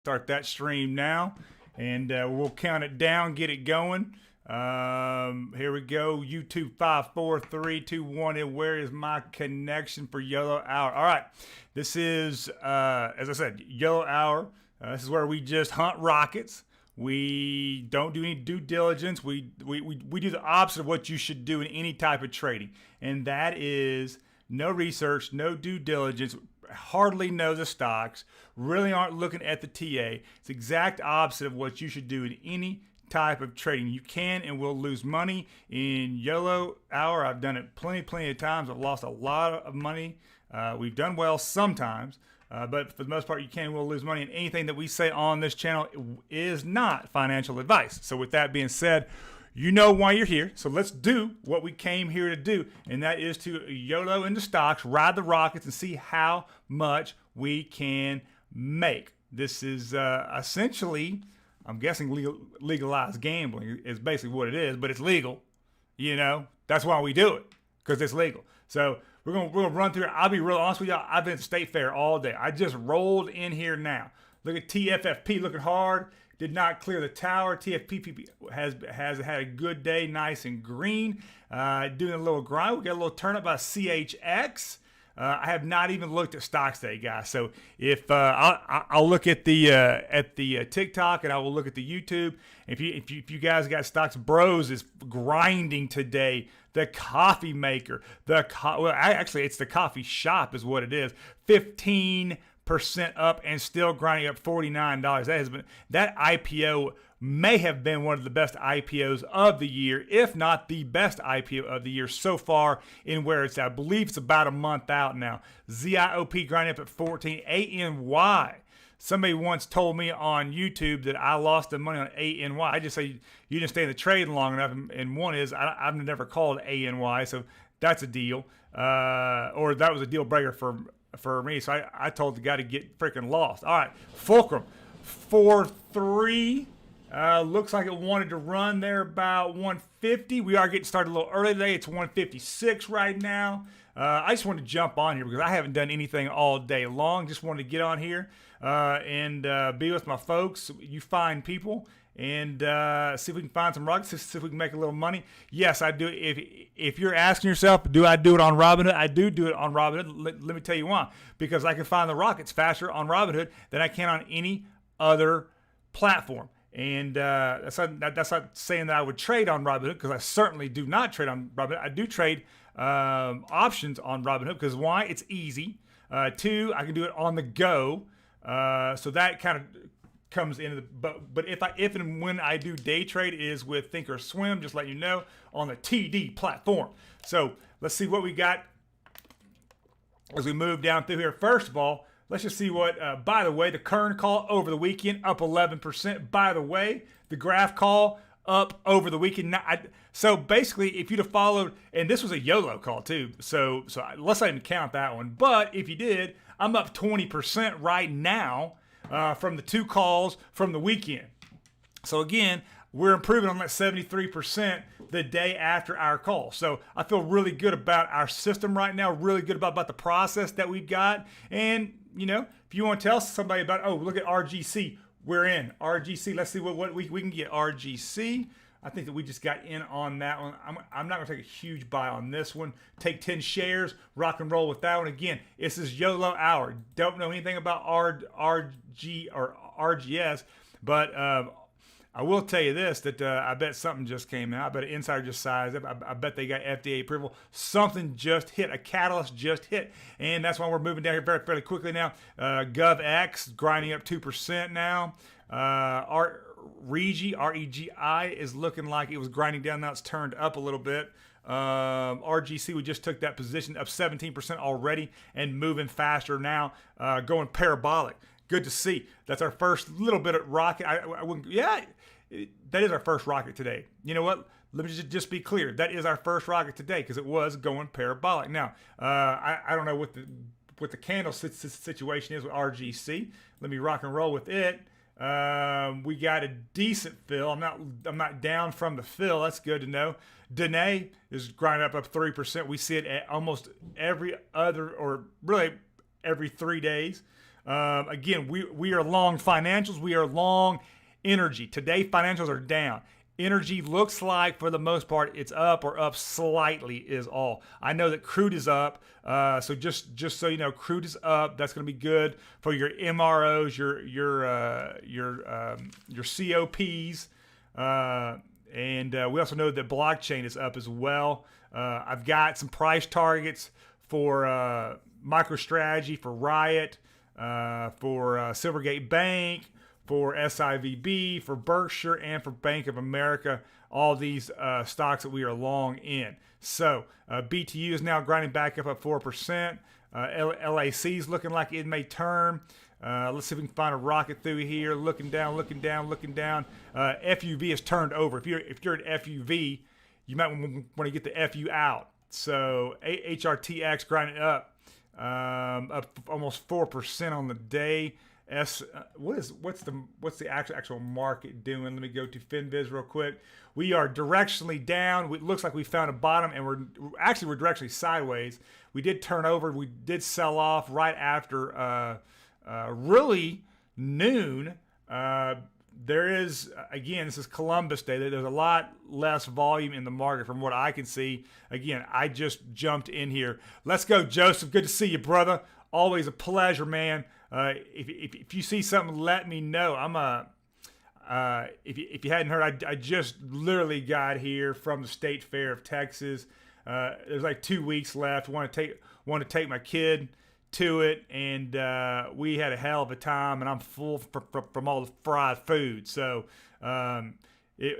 Start that stream now, and we'll count it down, get it going. Here we go. YouTube 5, 4, 3, 2, 1. And where is my connection for YOLO Hour? All right. This is, as I said, YOLO Hour. This is where we just hunt rockets. We don't do any due diligence. We do the opposite of what you should do in any type of trading, and that is no research, no due diligence, hardly know the stocks, really aren't looking at the TA. It's the exact opposite of what you should do in any type of trading. You can and will lose money in YOLO Hour. I've done it plenty of times. I've lost a lot of money. We've done well sometimes. But for the most part, you can and will lose money. And anything that we say on this channel is not financial advice. So with that being said, you know why you're here. So let's do what we came here to do. And that is to YOLO into stocks, ride the rockets, and see how much we can make. This is essentially, I'm guessing, legalized gambling is basically what it is. But it's legal. You know, that's why we do it, because it's legal. So we're gonna run through it. I'll be real honest with y'all. I've been at State Fair all day. I just rolled in here now. Look at TFFP looking hard. Did not clear the tower. TFPP has had a good day, nice and green. Doing a little grind. We got a little turn up by CHX. I have not even looked at stocks today, guys. So if I'll look at the TikTok, and I will look at the YouTube. If you guys got stocks, Bros is grinding today. The coffee maker, actually it's the coffee shop is what it is. 15% up and still grinding up $49. That IPO may have been one of the best IPOs of the year, if not the best IPO of the year so far in where it's at. I believe it's about a month out now. ZIOP grinding up at 14. ANY. Somebody once told me on YouTube that I lost the money on ANY. I just say you didn't stay in the trade long enough. And one is I've never called ANY, so that's a deal. Or that was a deal breaker for me. So I told the guy to get freaking lost. All right, Fulcrum 4-3. Looks like it wanted to run there about 150. We are getting started a little early today. It's 156 right now. I just wanted to jump on here because I haven't done anything all day long. Just wanted to get on here and be with my folks, you fine people, and see if we can find some rockets, see if we can make a little money. Yes, I do. If you're asking yourself, do I do it on Robinhood? I do it on Robinhood. Let me tell you why. Because I can find the rockets faster on Robinhood than I can on any other platform. And that's not saying that I would trade on Robinhood, because I certainly do not trade on Robinhood. I do trade options on Robinhood because why? It's easy. Two, I can do it on the go. So that kind of comes into the, but if and when I do day trade, it is with Thinkorswim, just let you know, on the TD platform. So let's see what we got as we move down through here. First of all, let's just see what, by the way, the Kern call over the weekend up 11%. By the way, the Graph call up over the weekend. So basically, if you'd have followed, and this was a YOLO call too, so let's not even count that one. But if you did, I'm up 20% right now from the two calls from the weekend. So again, we're improving on that 73% the day after our call. So I feel really good about our system right now, really good about the process that we've got. And, you know, if you want to tell somebody about, oh, look at RGC, we're in. RGC, let's see what we can get. RGC, I think that we just got in on that one. I'm not going to take a huge buy on this one. Take 10 shares, rock and roll with that one. Again, this is YOLO Hour. Don't know anything about RG or RGS, but I will tell you this, that I bet something just came out. I bet an insider just sized up. I bet they got FDA approval. Something just hit. A catalyst just hit. And that's why we're moving down here fairly quickly now. GovX grinding up 2% now. REGI is looking like it was grinding down. Now it's turned up a little bit. RGC, we just took that position up 17% already and moving faster now, going parabolic. Good to see. That's our first little bit of rocket. I wouldn't, yeah, that is our first rocket today. You know what? Let me just be clear. That is our first rocket today because it was going parabolic. Now, I don't know what the candle situation is with RGC. Let me rock and roll with it. We got a decent fill. I'm not down from the fill. That's good to know. Dene is grinding up 3%. We see it at almost every other, or really every 3 days. Again, we are long financials. We are long energy. Today, financials are down. Energy looks like, for the most part, it's up or up slightly is all. I know that crude is up, so just so you know, crude is up. That's going to be good for your MROs, your COPs, and we also know that blockchain is up as well. I've got some price targets for MicroStrategy, for Riot, for Silvergate Bank, for SIVB, for Berkshire, and for Bank of America, all these stocks that we are long in. So BTU is now grinding back up at 4%. LAC is looking like it may turn. Let's see if we can find a rocket through here. Looking down, looking down, looking down. FUV has turned over. If you're at FUV, you might want to get the FU out. So HRTX grinding up almost 4% on the day. What's the actual market doing? Let me go to FinViz real quick. We are directionally down. It looks like we found a bottom, and we're directionally sideways. We did turn over. We did sell off right after really noon. There is, again, this is Columbus Day. There's a lot less volume in the market from what I can see. Again, I just jumped in here. Let's go, Joseph. Good to see you, brother. Always a pleasure, man. If you see something, let me know. If you hadn't heard, I just literally got here from the State Fair of Texas. There's like 2 weeks left. Want to take my kid to it, and we had a hell of a time. And I'm full from all the fried food. So we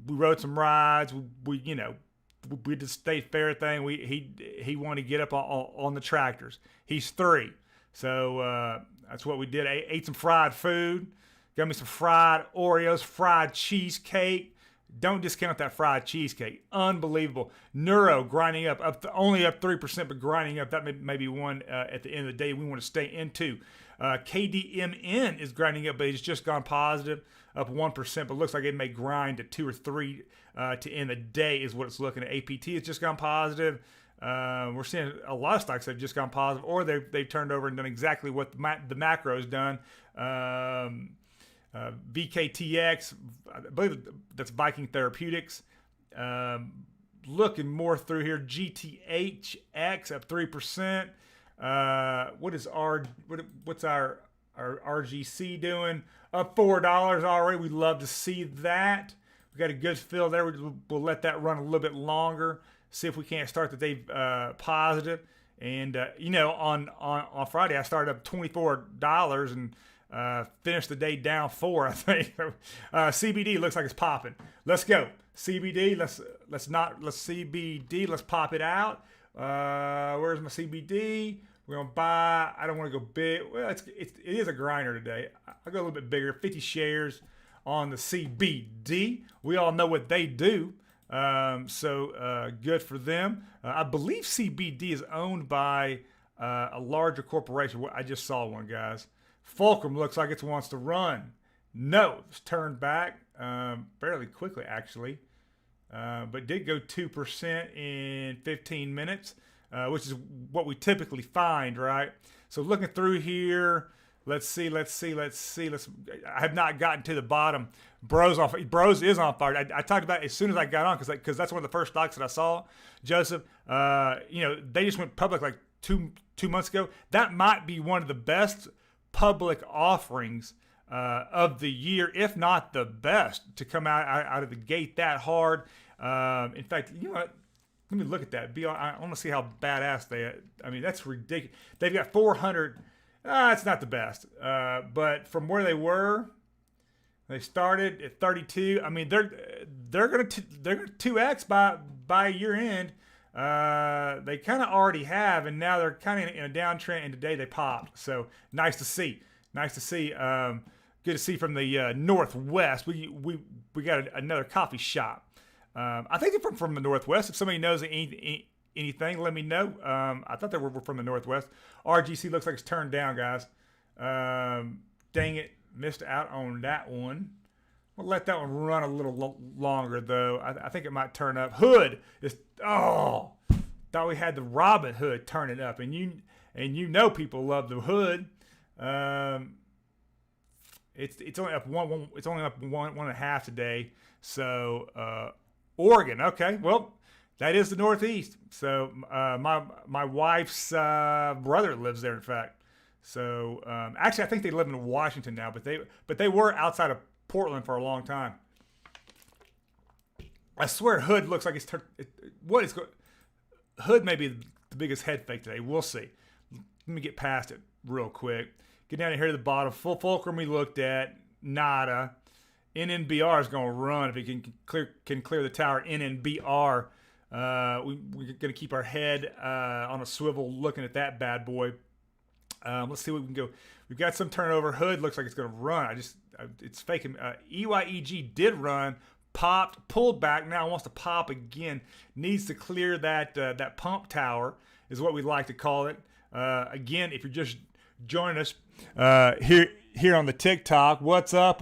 rode some rides. We did the State Fair thing. He wanted to get up on the tractors. He's 3. So that's what we did. I ate some fried food. Got me some fried Oreos, fried cheesecake. Don't discount that fried cheesecake. Unbelievable. Neuro grinding up only up 3%, but grinding up. That may be one at the end of the day we want to stay into. KDMN is grinding up, but it's just gone positive, up 1%, but looks like it may grind to 2 or 3 to end the day is what it's looking at. APT has just gone positive. We're seeing a lot of stocks that have just gone positive, or they've turned over and done exactly what the macro has done. VKTX, I believe that's Viking Therapeutics. Looking more through here, GTHX up 3%. What's our RGC doing? Up $4 already. We'd love to see that. We got a good fill there. We'll let that run a little bit longer. See if we can't start the day positive. And on Friday I started up $24 and finished the day down 4. I think CBD looks like it's popping. Let's go CBD. Let's CBD. Let's pop it out. Where's my CBD? We're gonna buy. I don't want to go big. Well, it is a grinder today. I'll go a little bit bigger. 50 shares on the CBD. We all know what they do. So good for them. I believe CBD is owned by a larger corporation. I just saw one, guys. Fulcrum looks like it wants to run. No, it's turned back fairly quickly, actually. But did go 2% in 15 minutes, which is what we typically find, right? So looking through here, let's see. I have not gotten to the bottom. Bros is on fire. I talked about it as soon as I got on because that's one of the first stocks that I saw. Joseph, they just went public like two months ago. That might be one of the best public offerings of the year, if not the best, to come out of the gate that hard. In fact, you know what? Let me look at that. I want to see how badass that's ridiculous. They've got 400. It's not the best, but from where they were, they started at 32. I mean, they're gonna 2x by year end. They kind of already have, and now they're kind of in a downtrend. And today they popped. So nice to see. Good to see from the Northwest. We got another coffee shop. I think they're from the Northwest. If somebody knows anything, let me know. I thought they were from the Northwest. RGC looks like it's turned down, guys. Dang it, missed out on that one. We'll let that one run a little longer, though. I think it might turn up. Hood is thought we had the Robin Hood turning up, and you know people love the Hood. It's only up it's only up one and a half today. So Oregon, okay, well, that is the Northeast. So my wife's brother lives there, in fact. So actually, I think they live in Washington now, but they were outside of Portland for a long time. I swear, Hood looks like Hood may be the biggest head fake today. We'll see. Let me get past it real quick. Get down here to the bottom. Full Fulcrum we looked at. Nada. NNBR is going to run if he can clear the tower. NNBR. We're going to keep our head on a swivel looking at that bad boy. Let's see what we can go. We've got some turnover. Hood looks like it's going to run. It's faking. EYEG did run. Popped, pulled back, now wants to pop again. Needs to clear that pump tower, is what we like to call it. Again, if you're just joining us here on the TikTok, what's up,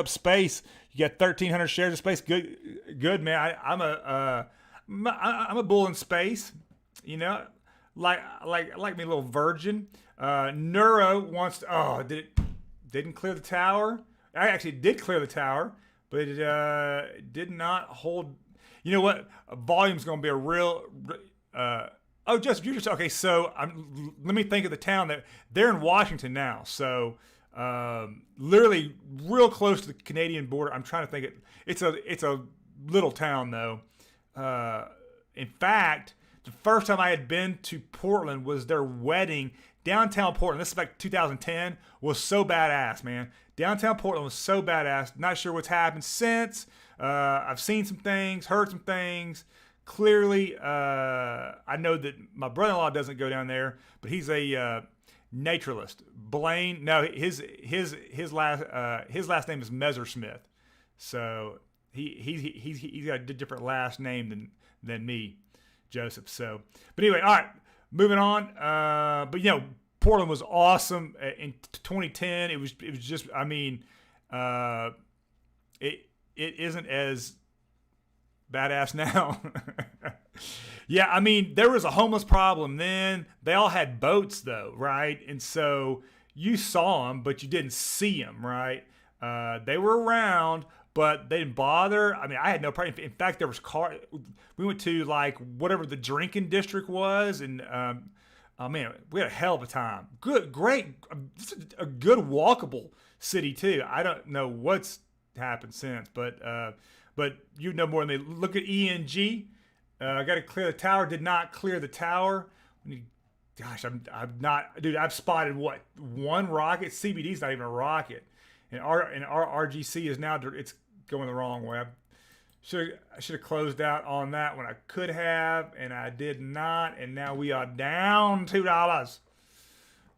Space? You got 1,300 shares of Space. Good man. I'm a bull in space. You know, like me, a little virgin. Neuro wants to. Didn't clear the tower. I actually did clear the tower. But it did not hold. You know what? Volume's going to be a real. Just okay. So let me think of the town that they're in Washington now. So literally real close to the Canadian border. I'm trying to think it's a little town though. In fact, the first time I had been to Portland was their wedding. Downtown Portland, this is like 2010, was so badass, man. Downtown Portland was so badass. Not sure what's happened since. I've seen some things, heard some things. Clearly, I know that my brother-in-law doesn't go down there, but he's a naturalist. Blaine, no, his last name is Messersmith, so he's got a different last name than me, Joseph. So, but anyway, all right. Moving on, but you know, Portland was awesome in 2010. It was just, I mean, it isn't as badass now. Yeah, I mean, there was a homeless problem then. They all had boats though, right? And so you saw them, but you didn't see them, right? They were around, but they didn't bother. I mean, I had no problem. In fact, there was we went to like whatever the drinking district was, and oh man, we had a hell of a time. Great, a good walkable city too. I don't know what's happened since, but you know more than me. Look at ENG. Got to clear the tower. Did not clear the tower. Gosh, I'm not, dude. I've spotted what, one rocket. CBD's not even a rocket, and our RGC is now, it's going the wrong way. I should have closed out on that when I could have, and I did not. And now we are down $2.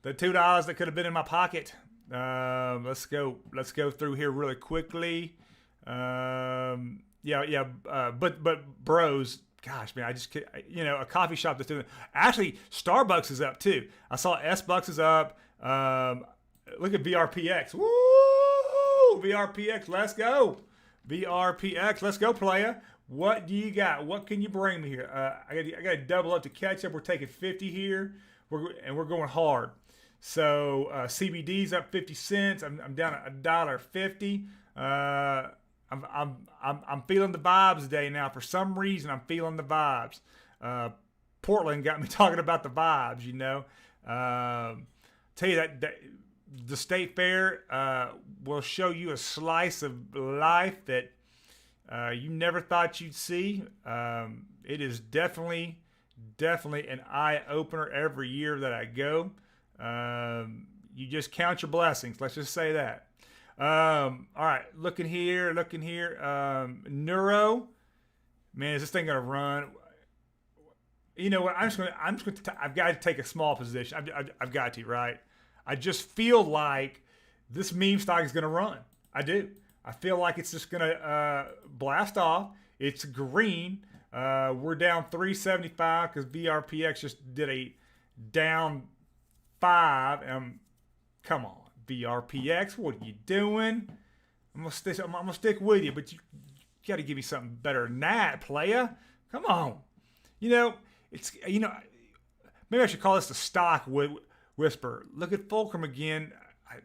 The $2 that could have been in my pocket. Let's go through here really quickly. But bros, gosh, man, I just, you know, a coffee shop that's doing it. Actually, Starbucks is up too. I saw S-Bucks is up. Look at VRPX. Woo! VRPX, let's go. VRPX, let's go, playa. What do you got? What can you bring me here? I got to double up to catch up. We're taking 50 here, we're going hard. So CBD's up 50 cents. I'm down at $1.50. I'm feeling the vibes today now. For some reason, I'm feeling the vibes. Portland got me talking about the vibes, you know. Tell you that the state fair will show you a slice of life that you never thought you'd see. It is definitely an eye-opener every year that I go. You just count your blessings. Let's just say that. All right, looking here. Neuro, man, is this thing gonna run? You know what? I've got to take a small position. I've got to, right? I just feel like this meme stock is gonna run. I do. I feel like it's just gonna blast off. It's green. We're down 375 because VRPX just did a down 5. Come on, VRPX, what are you doing? I'm gonna stick with you, but you got to give me something better than that, playa. Come on. You know, maybe I should call this the stock whisper. Look at Fulcrum again. I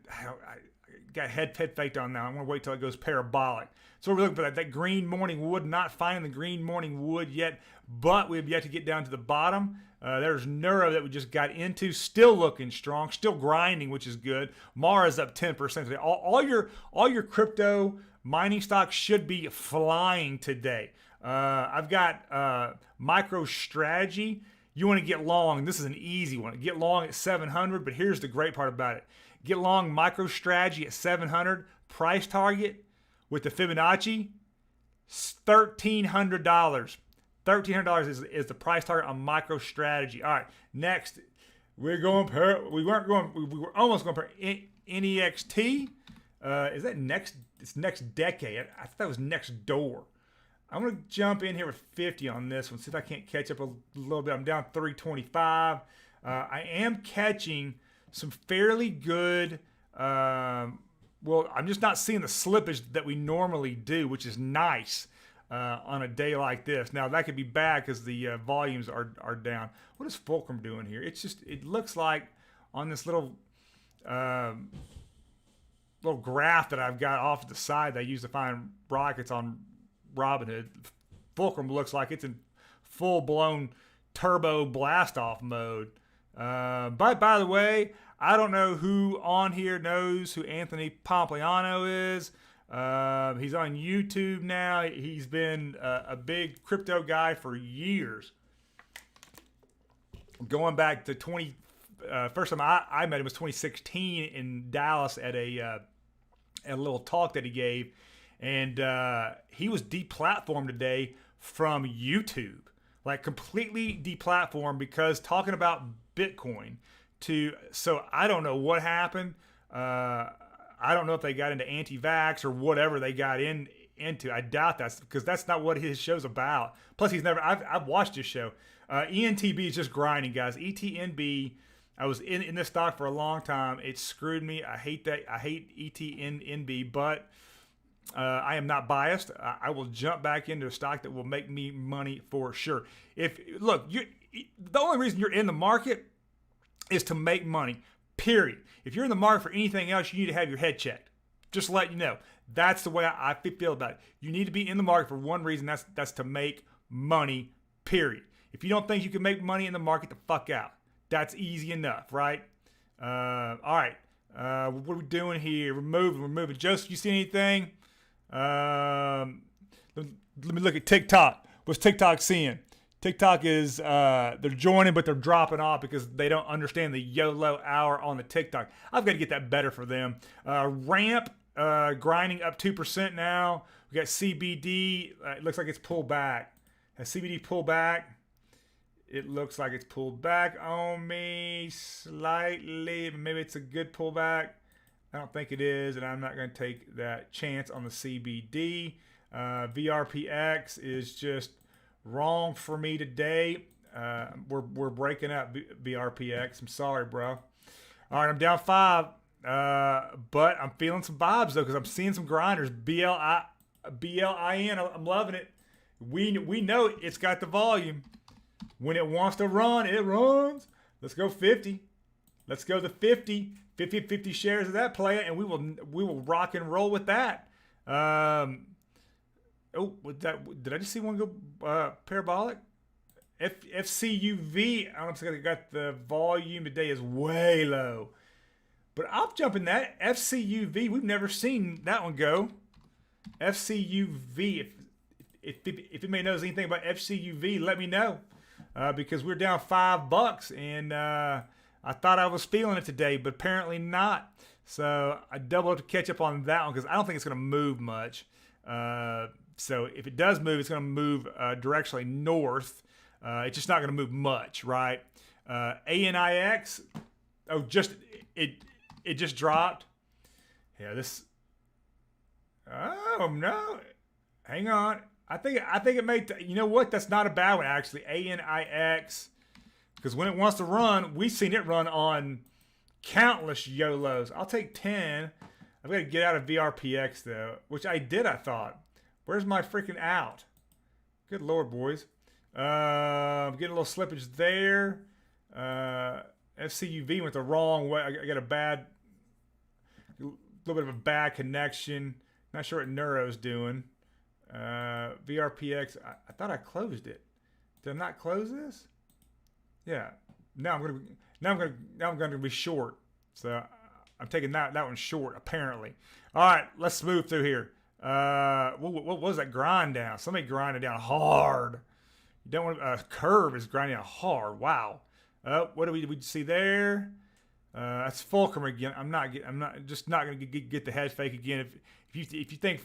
got head faked on now. I'm going to wait till it goes parabolic. So we're looking for that green morning wood. Not finding the green morning wood yet, but we have yet to get down to the bottom. There's Neuro that we just got into, still looking strong, still grinding, which is good. Mara's up 10% today. All your crypto mining stocks should be flying today. I've got MicroStrategy. You want to get long. This is an easy one. Get long at 700, but here's the great part about it. Get long MicroStrategy at 700. Price target with the Fibonacci, $1,300. $1,300 is the price target on MicroStrategy. All right, next we were almost going for NEXT. Is that next? It's next decade. I thought that was next door. I'm going to jump in here with 50 on this one. See if I can't catch up a little bit. I'm down 325. I am catching some fairly good. Well, I'm just not seeing the slippage that we normally do, which is nice on a day like this. Now that could be bad because the volumes are down. What is Fulcrum doing here? It looks like on this little graph that I've got off to the side that I use to find rockets on Robinhood. Fulcrum looks like it's in full-blown turbo blast-off mode. But by the way, I don't know who on here knows who Anthony Pompliano is. He's on YouTube now. He's been a big crypto guy for years. Going back to first time I met him was 2016 in Dallas at a little talk that he gave. And he was deplatformed today from YouTube. Like completely deplatformed because talking about Bitcoin so I don't know what happened. I don't know if they got into anti-vax or whatever they got into. I doubt that's because that's not what his show's about. Plus I've watched his show. ENTB is just grinding, guys. ETNB, I was in this stock for a long time. It screwed me. I hate that. I hate ETNB, but I am not biased. I will jump back into a stock that will make me money for sure. The only reason you're in the market is to make money, period. If you're in the market for anything else, you need to have your head checked. Just to let you know. That's the way I feel about it. You need to be in the market for one reason. That's to make money, period. If you don't think you can make money in the market, the fuck out. That's easy enough, right? All right. What are we doing here? We're moving. Joseph, you see anything? Let me look at TikTok. What's TikTok seeing? TikTok is they're joining, but they're dropping off because they don't understand the YOLO hour on the TikTok. I've got to get that better for them. Ramp grinding up 2% now. We got CBD. It looks like it's pulled back. Has CBD pulled back? It looks like it's pulled back on me slightly. Maybe it's a good pullback. I don't think it is, and I'm not going to take that chance on the CBD. VRPX is just wrong for me today. We're breaking up VRPX. I'm sorry, bro. All right, I'm down 5, but I'm feeling some vibes though because I'm seeing some grinders. BLIN. I'm loving it. We know it's got the volume. When it wants to run, it runs. Let's go 50. Let's go to 50. 50 shares of that play, and we will rock and roll with that. Did I just see one go parabolic? FCUV, I don't know if I got the volume today is way low. But I'm jumping that. FCUV, we've never seen that one go. FCUV, if anybody knows anything about FCUV, let me know. Because we're down $5 and I thought I was feeling it today, but apparently not. So I doubled to catch up on that one because I don't think it's going to move much. So if it does move, it's going to move directionally north. It's just not going to move much, right? ANIX, it just dropped. Yeah, this. Oh no, hang on. I think it may. You know what? That's not a bad one actually. ANIX, because when it wants to run, we've seen it run on countless YOLOs. I'll take 10. I've got to get out of VRPX though, which I did. I thought. Where's my freaking out? Good Lord, boys. Getting a little slippage there. FCUV went the wrong way. I got a little bit of a bad connection. Not sure what Neuro's doing. VRPX, I thought I closed it. Did I not close this? Yeah. Now I'm gonna be short. So I'm taking that one short apparently. All right, let's move through here. What was that grind down? Somebody grinded down hard. You don't want curve is grinding down hard. Wow. What do we see there? That's Fulcrum again. I'm not gonna get the head fake again. If you think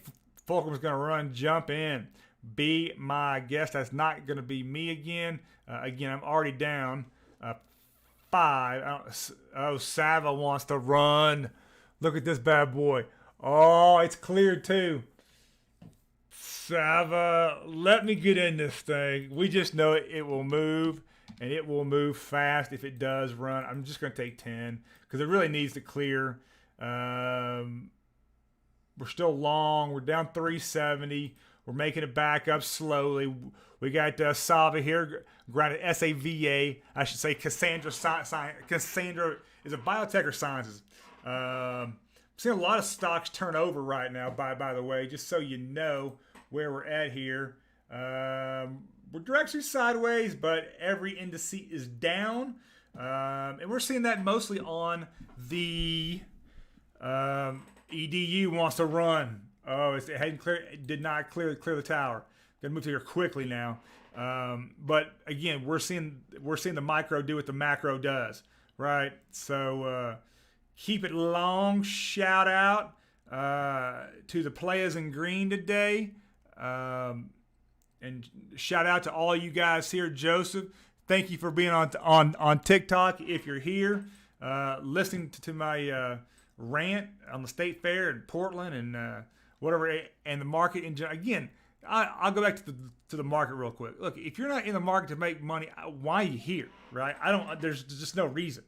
Fulcrum's gonna run, jump in. Be my guest. That's not gonna be me again. Again, I'm already down 5. Oh, Sava wants to run. Look at this bad boy. Oh, it's cleared too. Sava, let me get in this thing. We just know it will move, and it will move fast if it does run. I'm just going to take 10 because it really needs to clear. We're still long. We're down 370. We're making it back up slowly. We got Sava here, grounded SAVA. I should say Cassandra. Cassandra is a biotech or sciences. I'm seeing a lot of stocks turn over right now, by the way, just so you know where we're at here. We're directionally sideways, but every index is down. And we're seeing that mostly on the EDU wants to run. Oh, it hadn't clear. It did not clear the tower. Gonna move to here quickly now. But again, we're seeing the micro do what the macro does, right? So keep it long. Shout out to the players in green today, and shout out to all you guys here. Joseph, thank you for being on TikTok. If you're here, listening to my rant on the state fair in Portland and whatever, and the market in general. Again, I'll go back to the market real quick. Look, if you're not in the market to make money, why are you here, right? There's just no reason,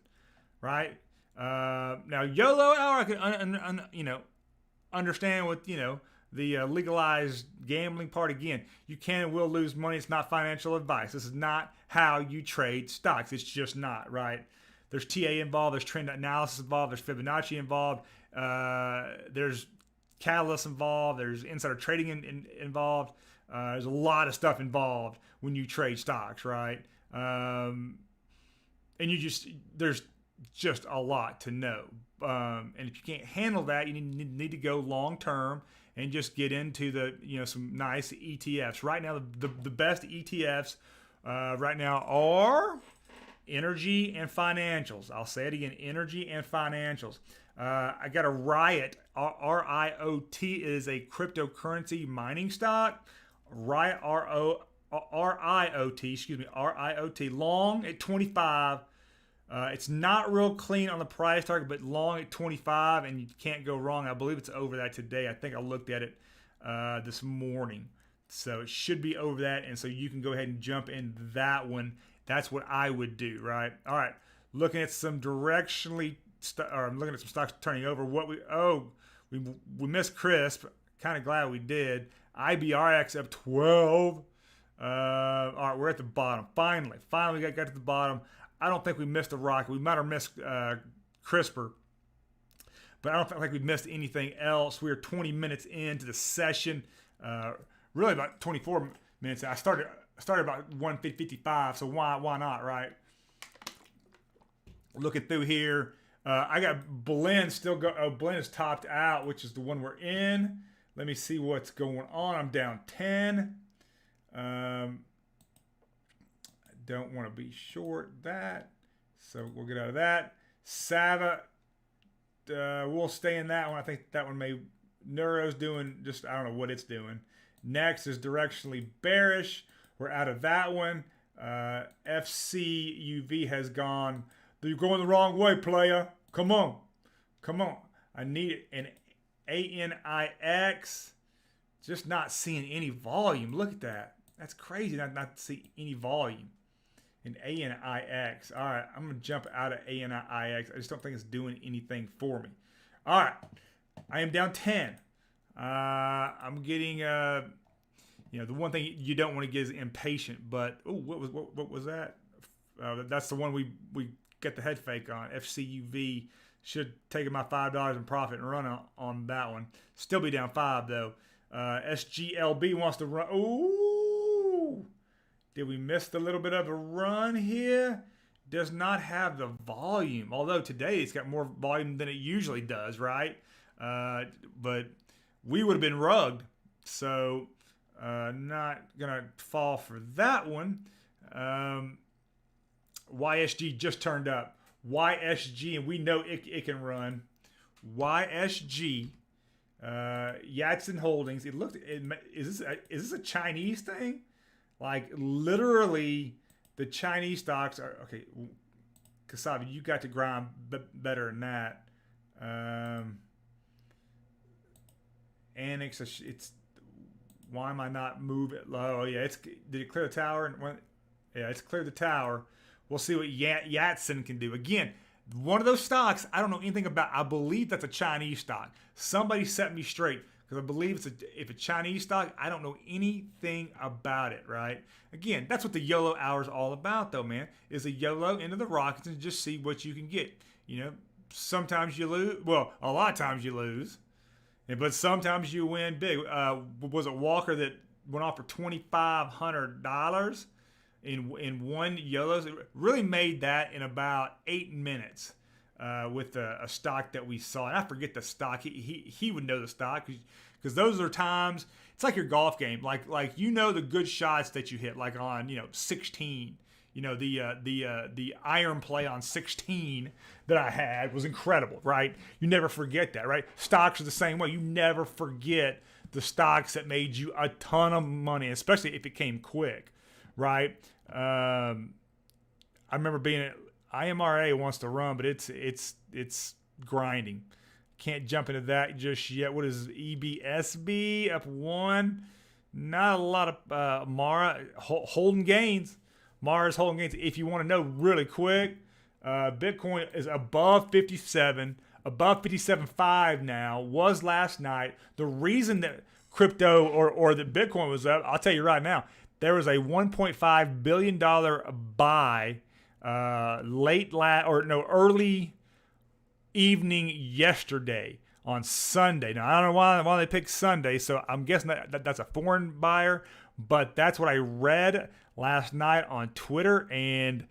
right? Now YOLO Hour, I can understand what the legalized gambling part. Again, you can and will lose money. It's not financial advice. This is not how you trade stocks. It's just not, right? There's TA involved. There's trend analysis involved. There's Fibonacci involved. There's catalysts involved. There's insider trading involved. There's a lot of stuff involved when you trade stocks, right? And there's just a lot to know. And if you can't handle that, you need to go long term and just get into some nice ETFs. Right now, the best ETFs right now are energy and financials. I'll say it again: energy and financials. I got a Riot, RIOT is a cryptocurrency mining stock. RIOT, RIOT, long at 25. It's not real clean on the price target, but long at 25, and you can't go wrong. I believe it's over that today. I think I looked at it this morning. So it should be over that, and so you can go ahead and jump in that one. That's what I would do, right? All right, looking at some directionally, I'm looking at some stocks turning over. We missed CRISP. Kind of glad we did. IBRX up 12. All right, we're at the bottom. Finally got to the bottom. I don't think we missed a rocket. We might have missed CRISPR, but I don't think we missed anything else. We are 20 minutes into the session. Really about 24 minutes. I started about 1:55, so why not, right? Looking through here, I got Blend still Blend is topped out, which is the one we're in. Let me see what's going on. I'm down 10. Don't want to be short that, so we'll get out of that. Sava, we'll stay in that one. I think that one Neuro's doing just, I don't know what it's doing. Next is directionally bearish. We're out of that one. FCUV has gone. You're going the wrong way, player. Come on. I need it. And ANIX, just not seeing any volume. Look at that. That's crazy not to see any volume. In ANIX. All right, I'm going to jump out of ANIX. I just don't think it's doing anything for me. All right, I am down 10. I'm getting, the one thing you don't want to get is impatient. But what was that? That's the one we got the head fake on. FCUV should take my $5 in profit and run on that one. Still be down 5 though. SGLB wants to run. Ooh, did we miss a little bit of a run here? Does not have the volume. Although today it's got more volume than it usually does, right? But we would have been rugged. So not gonna fall for that one. YSG just turned up. YSG, and we know it can run. YSG, Yatsen Holdings. Is this a Chinese thing? Like literally, the Chinese stocks are okay. Kasabi, you got to grind better than that. Annex, it's. Why am I not moving? Oh yeah, did it clear the tower? Yeah, it's cleared the tower. We'll see what Yatsen can do. Again, one of those stocks I don't know anything about. I believe that's a Chinese stock. Somebody set me straight because I believe if a Chinese stock, I don't know anything about it, right? Again, that's what the YOLO Hour is all about though, man, is a YOLO into the rockets and just see what you can get. You know, sometimes you lose. Well, a lot of times you lose. But sometimes you win big. Was it Walker that went off for $2,500 in one YOLO? It really made that in about 8 minutes with a stock that we saw. And I forget the stock. He would know the stock because those are times. It's like your golf game. Like you know the good shots that you hit, like on 16. You know, the iron play on 16 that I had was incredible, right? You never forget that, right? Stocks are the same way. You never forget the stocks that made you a ton of money, especially if it came quick, right? I remember being at IMRA wants to run, but it's grinding. Can't jump into that just yet. What is EBSB up 1? Not a lot of Mara holding gains. Mars holding gains. If you want to know really quick, Bitcoin is above 57, above 57.5 now, was last night. The reason that crypto or that Bitcoin was up, I'll tell you right now, there was a $1.5 billion buy early evening yesterday on Sunday. Now, I don't know why they picked Sunday, so I'm guessing that's a foreign buyer, but that's what I read last night on Twitter. And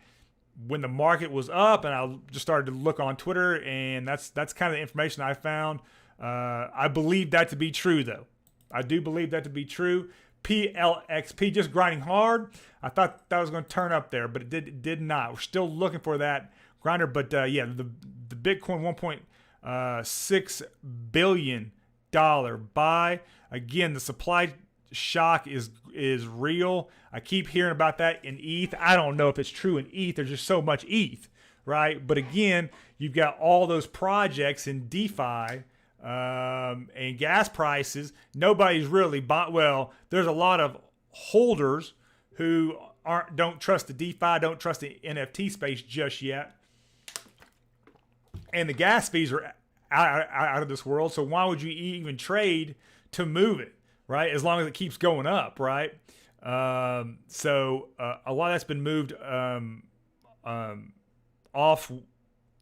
when the market was up, and I just started to look on Twitter, and that's kind of the information I found. I believe that to be true, though. I do believe that to be true. PLXP just grinding hard. I thought that was going to turn up there, but it did not. We're still looking for that grinder. But yeah, the Bitcoin $1.6 billion buy. Again, the supply shock is real. I keep hearing about that in ETH. I don't know if it's true in ETH. There's just so much ETH, right? But again, you've got all those projects in DeFi and gas prices. Nobody's really bought. Well, there's a lot of holders who don't trust the DeFi, don't trust the NFT space just yet. And the gas fees are out of this world. So why would you even trade to move it, right? As long as it keeps going up, right? So a lot of that's been moved off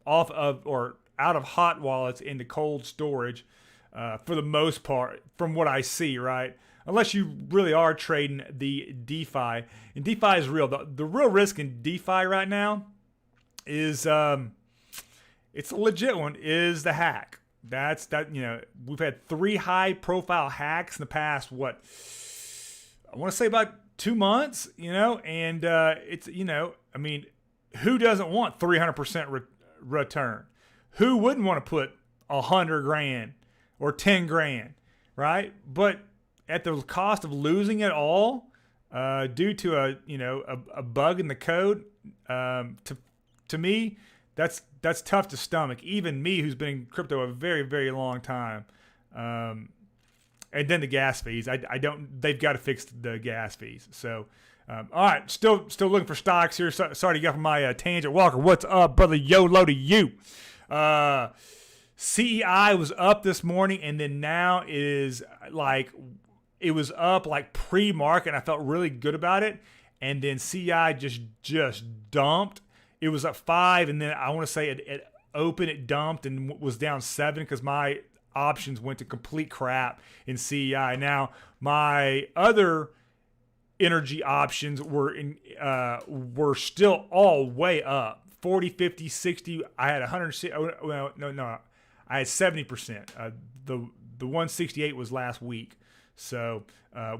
of or out of hot wallets into cold storage for the most part, from what I see, right? Unless you really are trading the DeFi. And DeFi is real. The real risk in DeFi right now is it's a legit one, is the hack. We've had 3 high profile hacks in the past, I want to say about 2 months, and it's, I mean, who doesn't want 300% return? Who wouldn't want to put $100,000 or $10,000, right? But at the cost of losing it all due to a bug in the code, to me, that's tough to stomach. Even me, who's been in crypto a very, very long time. And then the gas fees. They've got to fix the gas fees. So, all right, still looking for stocks here. Sorry to get from my tangent. Walker, what's up, brother? YOLO to you. CEI was up this morning, and then now is it was up like pre-market, and I felt really good about it. And then CEI just dumped. it was up 5, and then I want to say it opened, it dumped, and was down 7 because my options went to complete crap in CEI. Now, my other energy options were still all way up. 40, 50, 60. I had 160. Well, no. I had 70%. The 168 was last week. So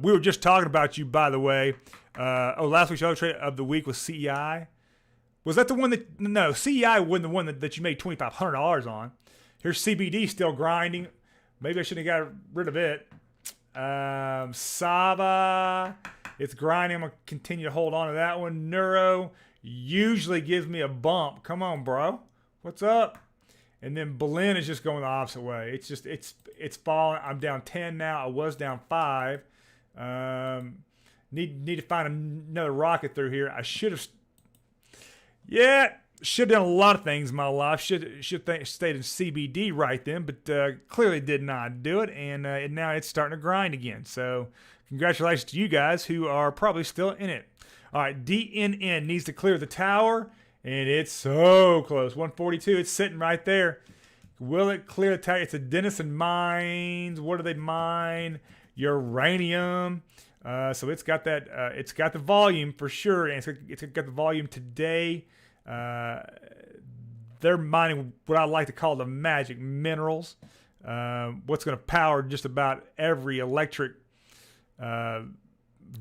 we were just talking about you, by the way. Last week's other trade of the week was CEI. Was that the one that? No, CEI wasn't the one that you made $2,500 on. Here's CBD still grinding. Maybe I shouldn't have got rid of it. Sava, it's grinding. I'm going to continue to hold on to that one. Neuro usually gives me a bump. Come on, bro. What's up? And then Berlin is just going the opposite way. It's falling. I'm down 10 now. I was down 5. Need to find another rocket through here. I should have done a lot of things in my life. Should stayed in CBD right then, but clearly did not do it. And now it's starting to grind again. So congratulations to you guys who are probably still in it. All right, DNN needs to clear the tower, and it's so close. 142, it's sitting right there. Will it clear the tower? It's a Denison Mines. What do they mine? Uranium. So it's got that. It's got the volume for sure, and it's got the volume today. They're mining what I like to call the magic minerals. What's going to power just about every electric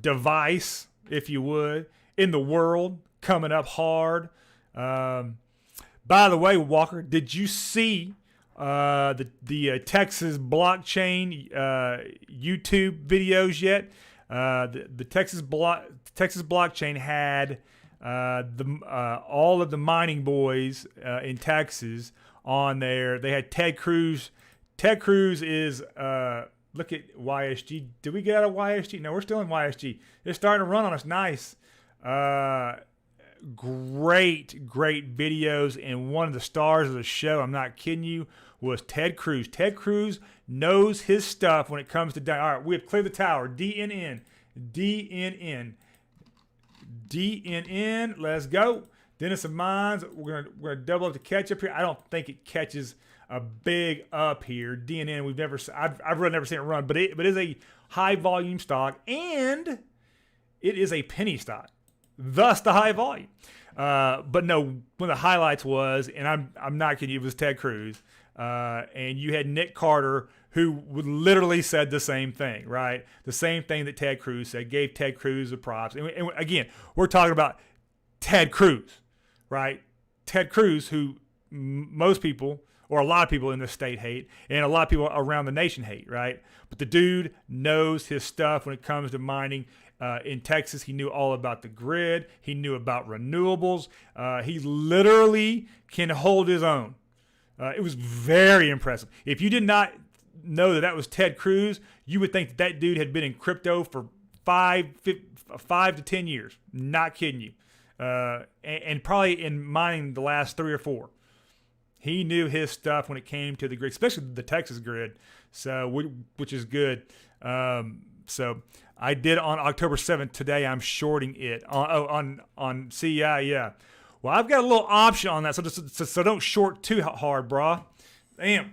device, if you would, in the world, coming up hard. By the way, Walker, did you see the Texas blockchain YouTube videos yet? The Texas blockchain had all of the mining boys in Texas on there. They had Ted Cruz. Ted Cruz is look at YSG. Did we get out of YSG? No, we're still in YSG. They're starting to run on us. Nice. Great videos. And one of the stars of the show, I'm not kidding you, was Ted Cruz. Ted Cruz knows his stuff when it comes to all right, we have cleared the tower. DNN. Let's go. Denison Mines. We're gonna double up to catch up here. I don't think it catches a big up here. DNN. I've really never seen it run, but it is a high volume stock, and it is a penny stock. Thus the high volume. But no, one of the highlights was, and I'm not kidding you, it was Ted Cruz. And you had Nick Carter, who literally said the same thing, right? The same thing that Ted Cruz said, gave Ted Cruz the props. And again, we're talking about Ted Cruz, right? Ted Cruz, who most people, or a lot of people in this state hate, and a lot of people around the nation hate, right? But the dude knows his stuff when it comes to mining. In Texas, he knew all about the grid. He knew about renewables. He literally can hold his own. It was very impressive. If you did not know that was Ted Cruz, you would think that dude had been in crypto for 5 to 10 years. Not kidding you. And probably in mining the last 3 or 4. He knew his stuff when it came to the grid, especially the Texas grid, so which is good. So I did on October 7th. Today I'm shorting it on CEI. Yeah. Well, I've got a little option on that, so don't short too hard, brah. Damn.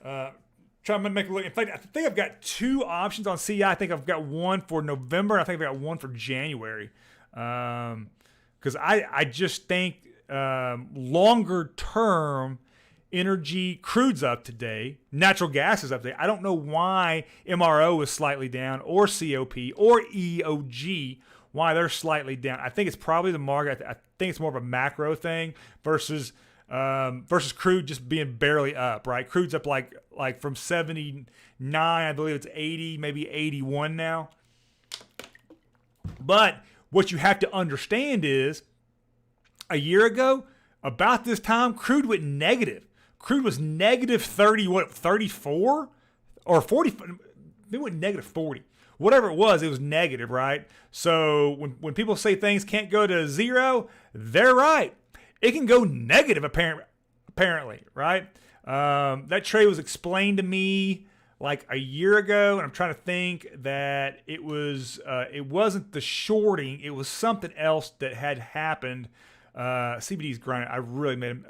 Trying to make it look. In fact, I think I've got 2 options on CEI. I think I've got one for November, and I think I've got one for January. Because I just think longer term energy, crude's up today, natural gas is up today. I don't know why MRO is slightly down, or COP, or EOG, why they're slightly down. I think it's probably the market. I think it's more of a macro thing versus crude just being barely up, right? Crude's up like from 79, I believe it's 80, maybe 81 now. But what you have to understand is, a year ago, about this time, crude went negative. Crude was negative 34 or 40. It went negative 40. Whatever it was negative, right? So when people say things can't go to zero, they're right. It can go negative, apparently, right? That trade was explained to me like a year ago, and I'm trying to think that it wasn't the shorting, it was something else that had happened CBD's grinding. I really made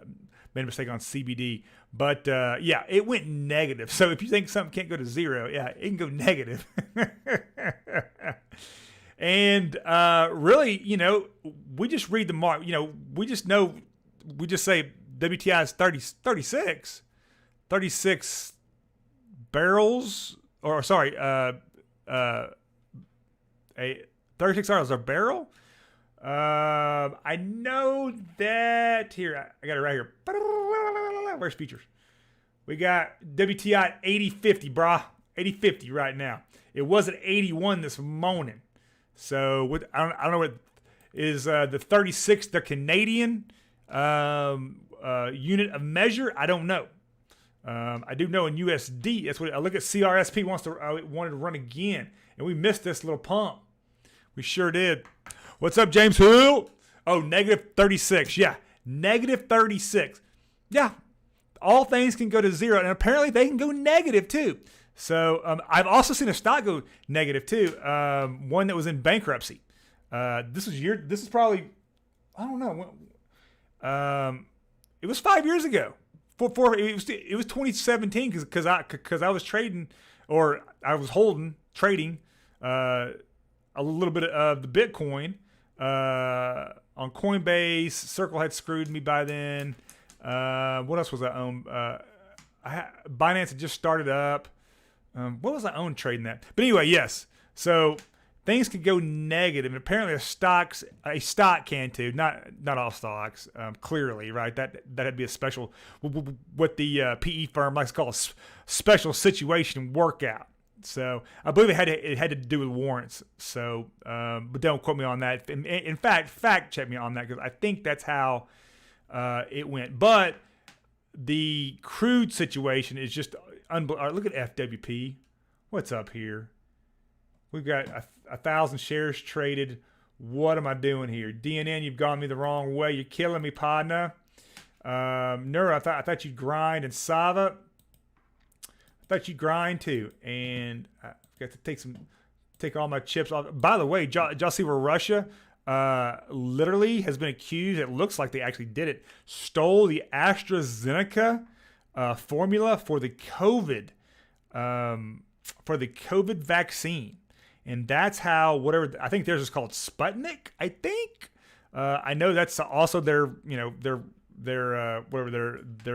a mistake on CBD. But yeah, it went negative. So if you think something can't go to zero, yeah, it can go negative. And really, you know, we just read the mark. You know, we just say WTI is 36 barrels, or sorry, a 36 barrels a barrel. I know that here. I got it right here. Where's features? We got WTI at 80.50, brah. 80.50 right now. It was at 81 this morning. So I don't know what is the 36, the Canadian unit of measure. I don't know. I do know in USD. That's what I look at. CRSP wanted to run again, and we missed this little pump. We sure did. What's up, James Hill? Oh, negative 36. Yeah, negative 36. Yeah, all things can go to zero, and apparently they can go negative too. So I've also seen a stock go negative too. One that was in bankruptcy. This is probably, I don't know. It was 5 years ago. It was 2017 because I was trading, or I was trading a little bit of the Bitcoin on Coinbase. Circle had screwed me by then. What else was I own? Binance had just started up. What was I own trading that? But anyway, yes. So things can go negative, and apparently a stock can too. Not all stocks, clearly, right? That'd be a special, what the PE firm likes to call a special situation workout. So I believe it had to do with warrants. So, but don't quote me on that. In fact, fact check me on that, because I think that's how it went. But the crude situation is just unbelievable. Look at FWP. What's up here? We've got 1,000 shares traded. What am I doing here? DNN, you've gone me the wrong way. You're killing me, partner. Neuro, I thought you'd grind. And Sava, I thought you'd grind too. And I got to take all my chips off. By the way, did y'all see where Russia literally has been accused? It looks like they actually did it. Stole the AstraZeneca formula for the COVID vaccine. And that's how, whatever, I think theirs is called Sputnik, I think. I know that's also their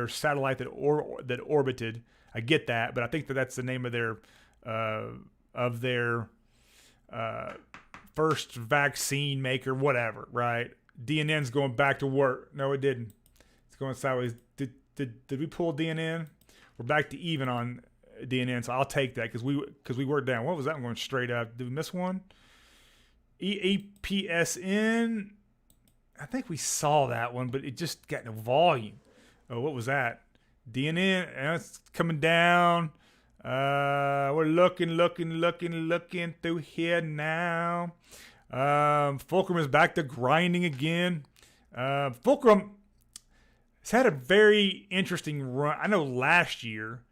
satellite that orbited. I get that, but I think that's the name of their first vaccine maker, whatever, right? DNN's going back to work. No, it didn't. It's going sideways. Did we pull DNN? We're back to even on DNN, so I'll take that because we were down. What was that one going straight up? Did we miss one? EAPSN. I think we saw that one, but it just got no volume. Oh, what was that? DNN. It's coming down. We're looking through here now. Fulcrum is back to grinding again. Fulcrum has had a very interesting run. I know last year,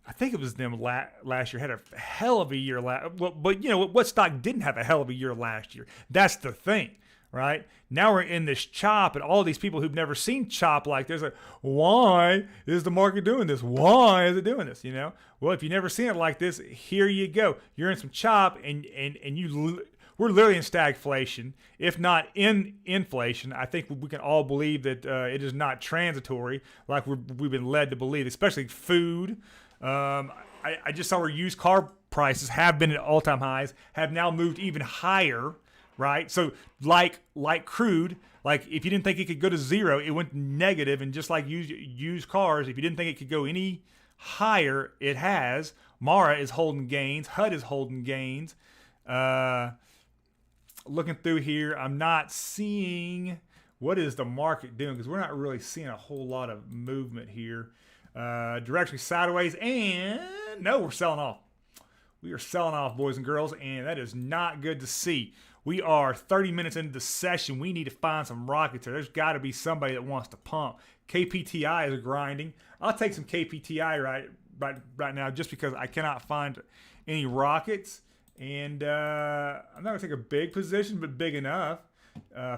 I think it was them last year, had a hell of a year. But you know, what stock didn't have a hell of a year last year? That's the thing, right? Now we're in this chop, and all these people who've never seen chop like this, like, why is the market doing this? Why is it doing this? You know? Well, if you've never seen it like this, here you go. You're in some chop, and we're literally in stagflation, if not in inflation. I think we can all believe that it is not transitory, like we've been led to believe, especially food. I just saw where used car prices have been at all-time highs, have now moved even higher, right? So like crude, like if you didn't think it could go to zero, it went negative. And just like used cars, if you didn't think it could go any higher, it has. Mara is holding gains. HUD is holding gains. Looking through here, I'm not seeing what is the market doing, because we're not really seeing a whole lot of movement here. Directly sideways, and no, we're selling off. We are selling off, boys and girls, and that is not good to see. We are 30 minutes into the session. We need to find some rockets here. There's got to be somebody that wants to pump. KPTI is grinding. I'll take some KPTI right now, just because I cannot find any rockets. And I'm not going to take a big position, but big enough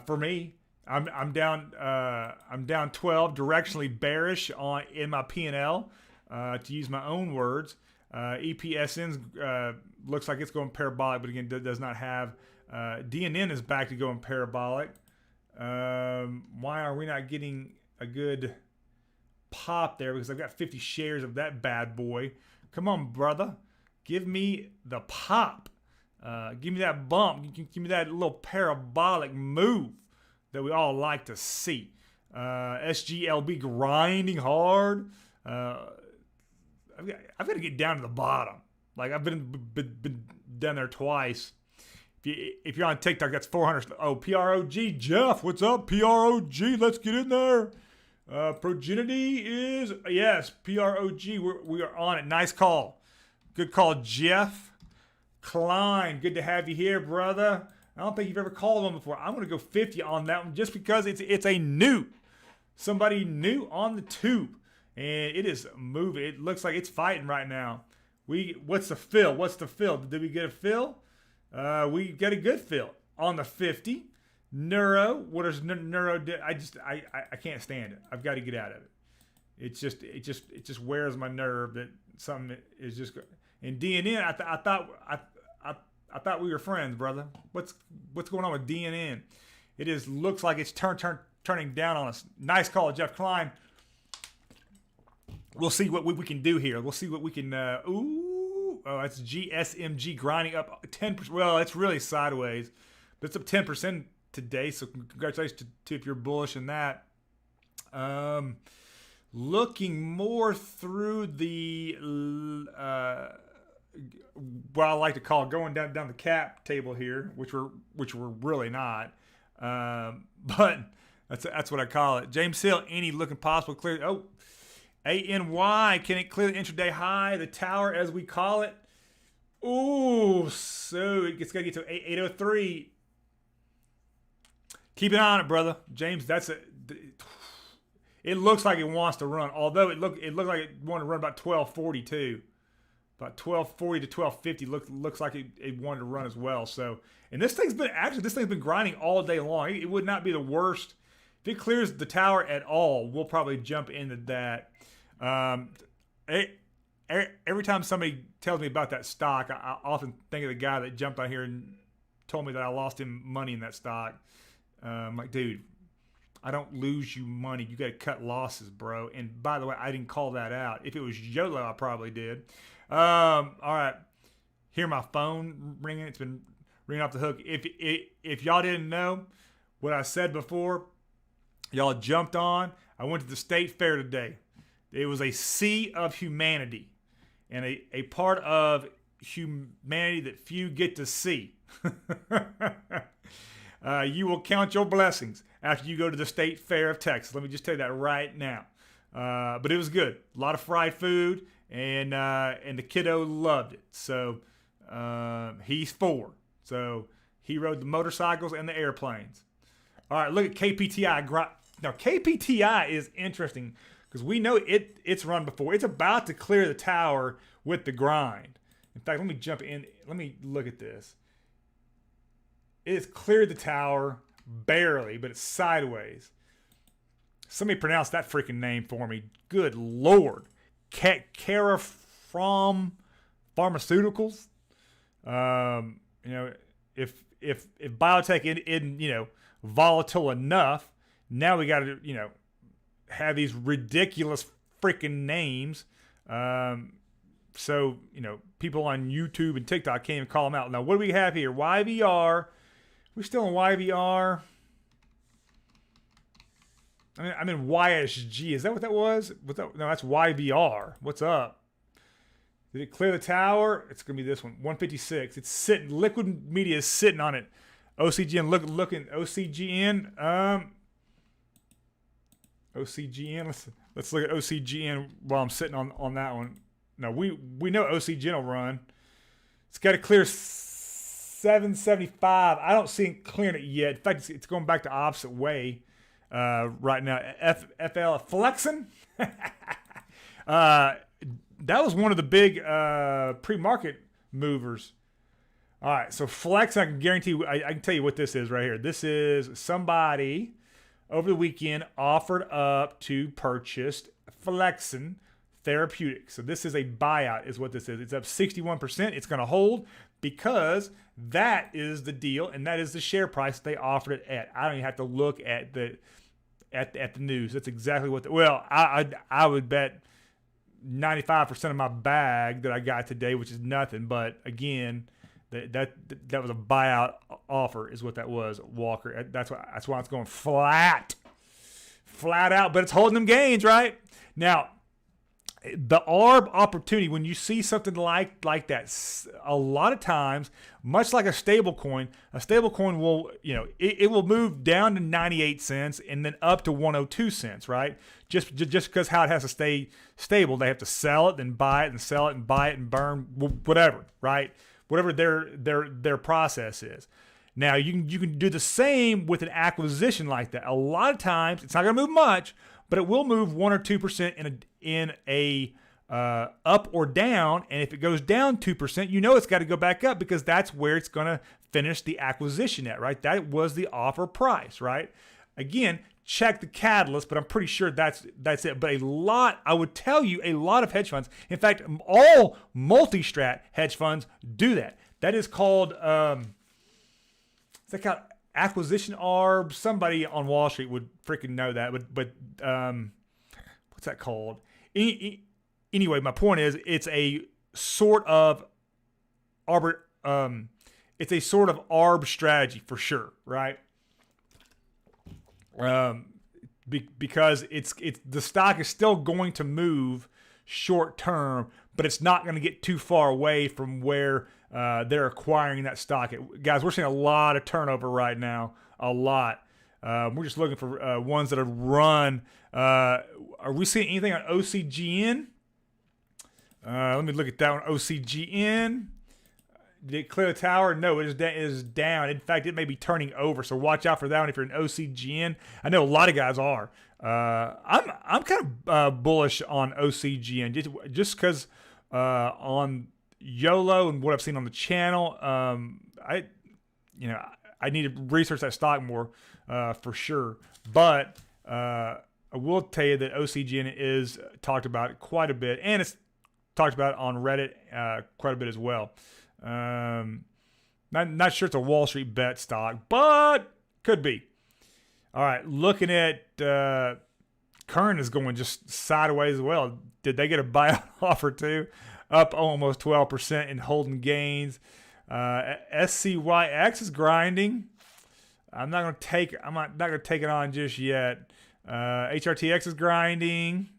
for me I'm down 12, directionally bearish in my P&L, to use my own words. EPSN looks like it's going parabolic, but again, does not have. DNN is back to going parabolic. Why are we not getting a good pop there? Because I've got 50 shares of that bad boy. Come on, brother. Give me the pop. Give me that bump. Give me that little parabolic move that we all like to see. SGLB grinding hard. I've got to get down to the bottom. Like I've been down there twice. If you're on TikTok, that's 400. Oh, PROG, Jeff, what's up? PROG, let's get in there. Progenity is, yes, PROG, we are on it. Nice call. Good call, Jeff. Klein, good to have you here, brother. I don't think you've ever called one before. I'm going to go 50 on that one just because it's a new. Somebody new on the tube. And it is moving. It looks like it's fighting right now. What's the fill? What's the fill? Did we get a fill? We get a good fill on the 50. Neuro. What does Neuro do? I can't stand it. I've got to get out of it. It just wears my nerve that something is just. And DNN, I thought we were friends, brother. What's going on with DNN? It looks like it's turning down on us. Nice call, Jeff Klein. We'll see what we can do here. We'll see what we can. That's GSMG grinding up 10%. Well, it's really sideways, but it's up 10% today. So congratulations to if you're bullish in that. Looking more through the what I like to call going down the cap table here, which we're really not. But that's what I call it. James Hill, any looking possible clear. Oh. ANY, can it clear the intraday high, the tower as we call it? Ooh, so it's got to get to 803. Keep an eye on it, brother. James, it looks like it wants to run, although it looked like it wanted to run about 1242. About 1240 to 1250 looks like it wanted to run as well. So, and this thing's been grinding all day long. It would not be the worst. If it clears the tower at all, we'll probably jump into that. Every time somebody tells me about that stock, I often think of the guy that jumped on here and told me that I lost him money in that stock. I'm like, dude, I don't lose you money. You got to cut losses, bro. And by the way, I didn't call that out. If it was YOLO, I probably did. All right. Hear my phone ringing. It's been ringing off the hook. If y'all didn't know what I said before, y'all jumped on. I went to the state fair today. It was a sea of humanity and a part of humanity that few get to see. You will count your blessings after you go to the state fair of Texas. Let me just tell you that right now. But it was good. A lot of fried food, and the kiddo loved it. So he's 4. So he rode the motorcycles and the airplanes. All right, look at KPTI. Now, KPTI is interesting because we know it's run before. It's about to clear the tower with the grind. In fact, let me jump in. Let me look at this. It has cleared the tower barely, but it's sideways. Somebody pronounce that freaking name for me. Good Lord. Cara from Pharmaceuticals. If biotech isn't, volatile enough, now we got to, have these ridiculous freaking names. So, people on YouTube and TikTok can't even call them out. Now, what do we have here? YVR. We're still in YVR. I'm in YSG. Is that what that was? No, that's YVR. What's up? Did it clear the tower? It's going to be this one. 156. It's sitting. Liquid Media is sitting on it. OCGN. Looking. OCGN. OCGN. Let's look at OCGN while I'm sitting on that one. No, we know OCGN will run. It's got to clear 775. I don't see it clearing it yet. In fact, it's going back the opposite way right now. FL flexing. That was one of the big pre-market movers. All right, so flex. I can guarantee. I can tell you what this is right here. This is somebody over the weekend offered up to purchase Flexin Therapeutics. So this is a buyout is what this is. It's up 61%. It's going to hold because that is the deal and that is the share price they offered it at. I don't even have to look at the news. That's exactly what I would bet 95% of my bag that I got today, which is nothing, but again, that was a buyout offer is what that was, Walker. That's why it's going flat out, but it's holding them gains, right? Now, the ARB opportunity, when you see something like that, a lot of times, much like a stable coin will, it will move down to 98 cents and then up to 102 cents, right? Just because how it has to stay stable. They have to sell it, then buy it, and sell it, and buy it, and burn, whatever, right? Whatever their process is. Now, you can do the same with an acquisition like that. A lot of times, it's not going to move much, but it will move 1 or 2% in a up or down. And if it goes down 2%, it's got to go back up because that's where it's going to finish the acquisition at, right? That was the offer price, right? Again, check the catalyst, but I'm pretty sure that's it. But I would tell you, a lot of hedge funds, in fact, all multi-strat hedge funds do that. That is called, acquisition arb. Somebody on Wall Street would freaking know that, but what's that called? Anyway, my point is, it's a sort of it's a sort of arb strategy for sure, right? Because it's the stock is still going to move short term, but it's not going to get too far away from where they're acquiring that stock. Guys, we're seeing a lot of turnover right now, a lot. We're just looking for ones that have run. Are we seeing anything on OCGN? Let me look at that one. OCGN. Did it clear the tower? No, it is down. In fact, it may be turning over. So watch out for that one if you're an OCGN. I know a lot of guys are. I'm kind of bullish on OCGN just because on YOLO and what I've seen on the channel. I need to research that stock more for sure. But I will tell you that OCGN is talked about quite a bit, and it's talked about on Reddit quite a bit as well. Not sure it's a Wall Street bet stock, but could be. All right, looking at Kern is going just sideways as well. Did they get a buyout offer too? Up almost 12% in holding gains. SCYX is grinding. I'm not going to take it on just yet. HRTX is grinding.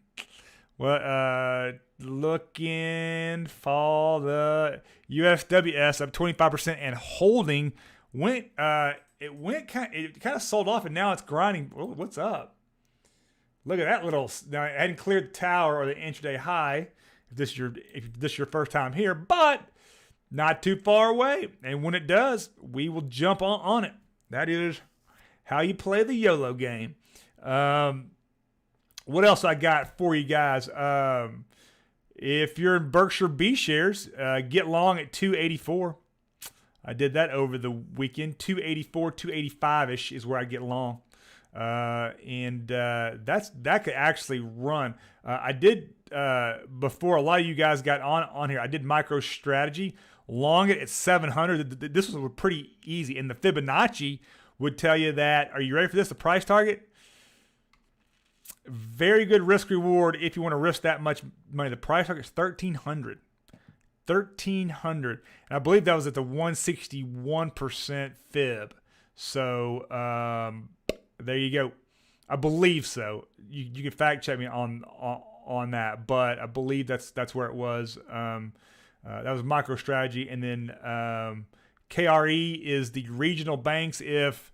Looking for the USWS up 25% and holding it kind of sold off and now it's grinding. What's up? Look at that little. Now it hadn't cleared the tower or the intraday high. If this is your first time here, but not too far away. And when it does, we will jump on it. That is how you play the YOLO game. What else I got for you guys? If you're in Berkshire B shares, get long at 284. I did that over the weekend. 284, 285-ish is where I get long. And that could actually run. I did, before a lot of you guys got on here, I did MicroStrategy. Long it at 700. This was pretty easy. And the Fibonacci would tell you that, are you ready for this? The price target? Very good risk reward if you want to risk that much money. The price target is 1,300. 1,300. And I believe that was at the 161% fib. So there you go. I believe so. You can fact check me on that, but I believe that's where it was. That was MicroStrategy, and then KRE is the regional banks. If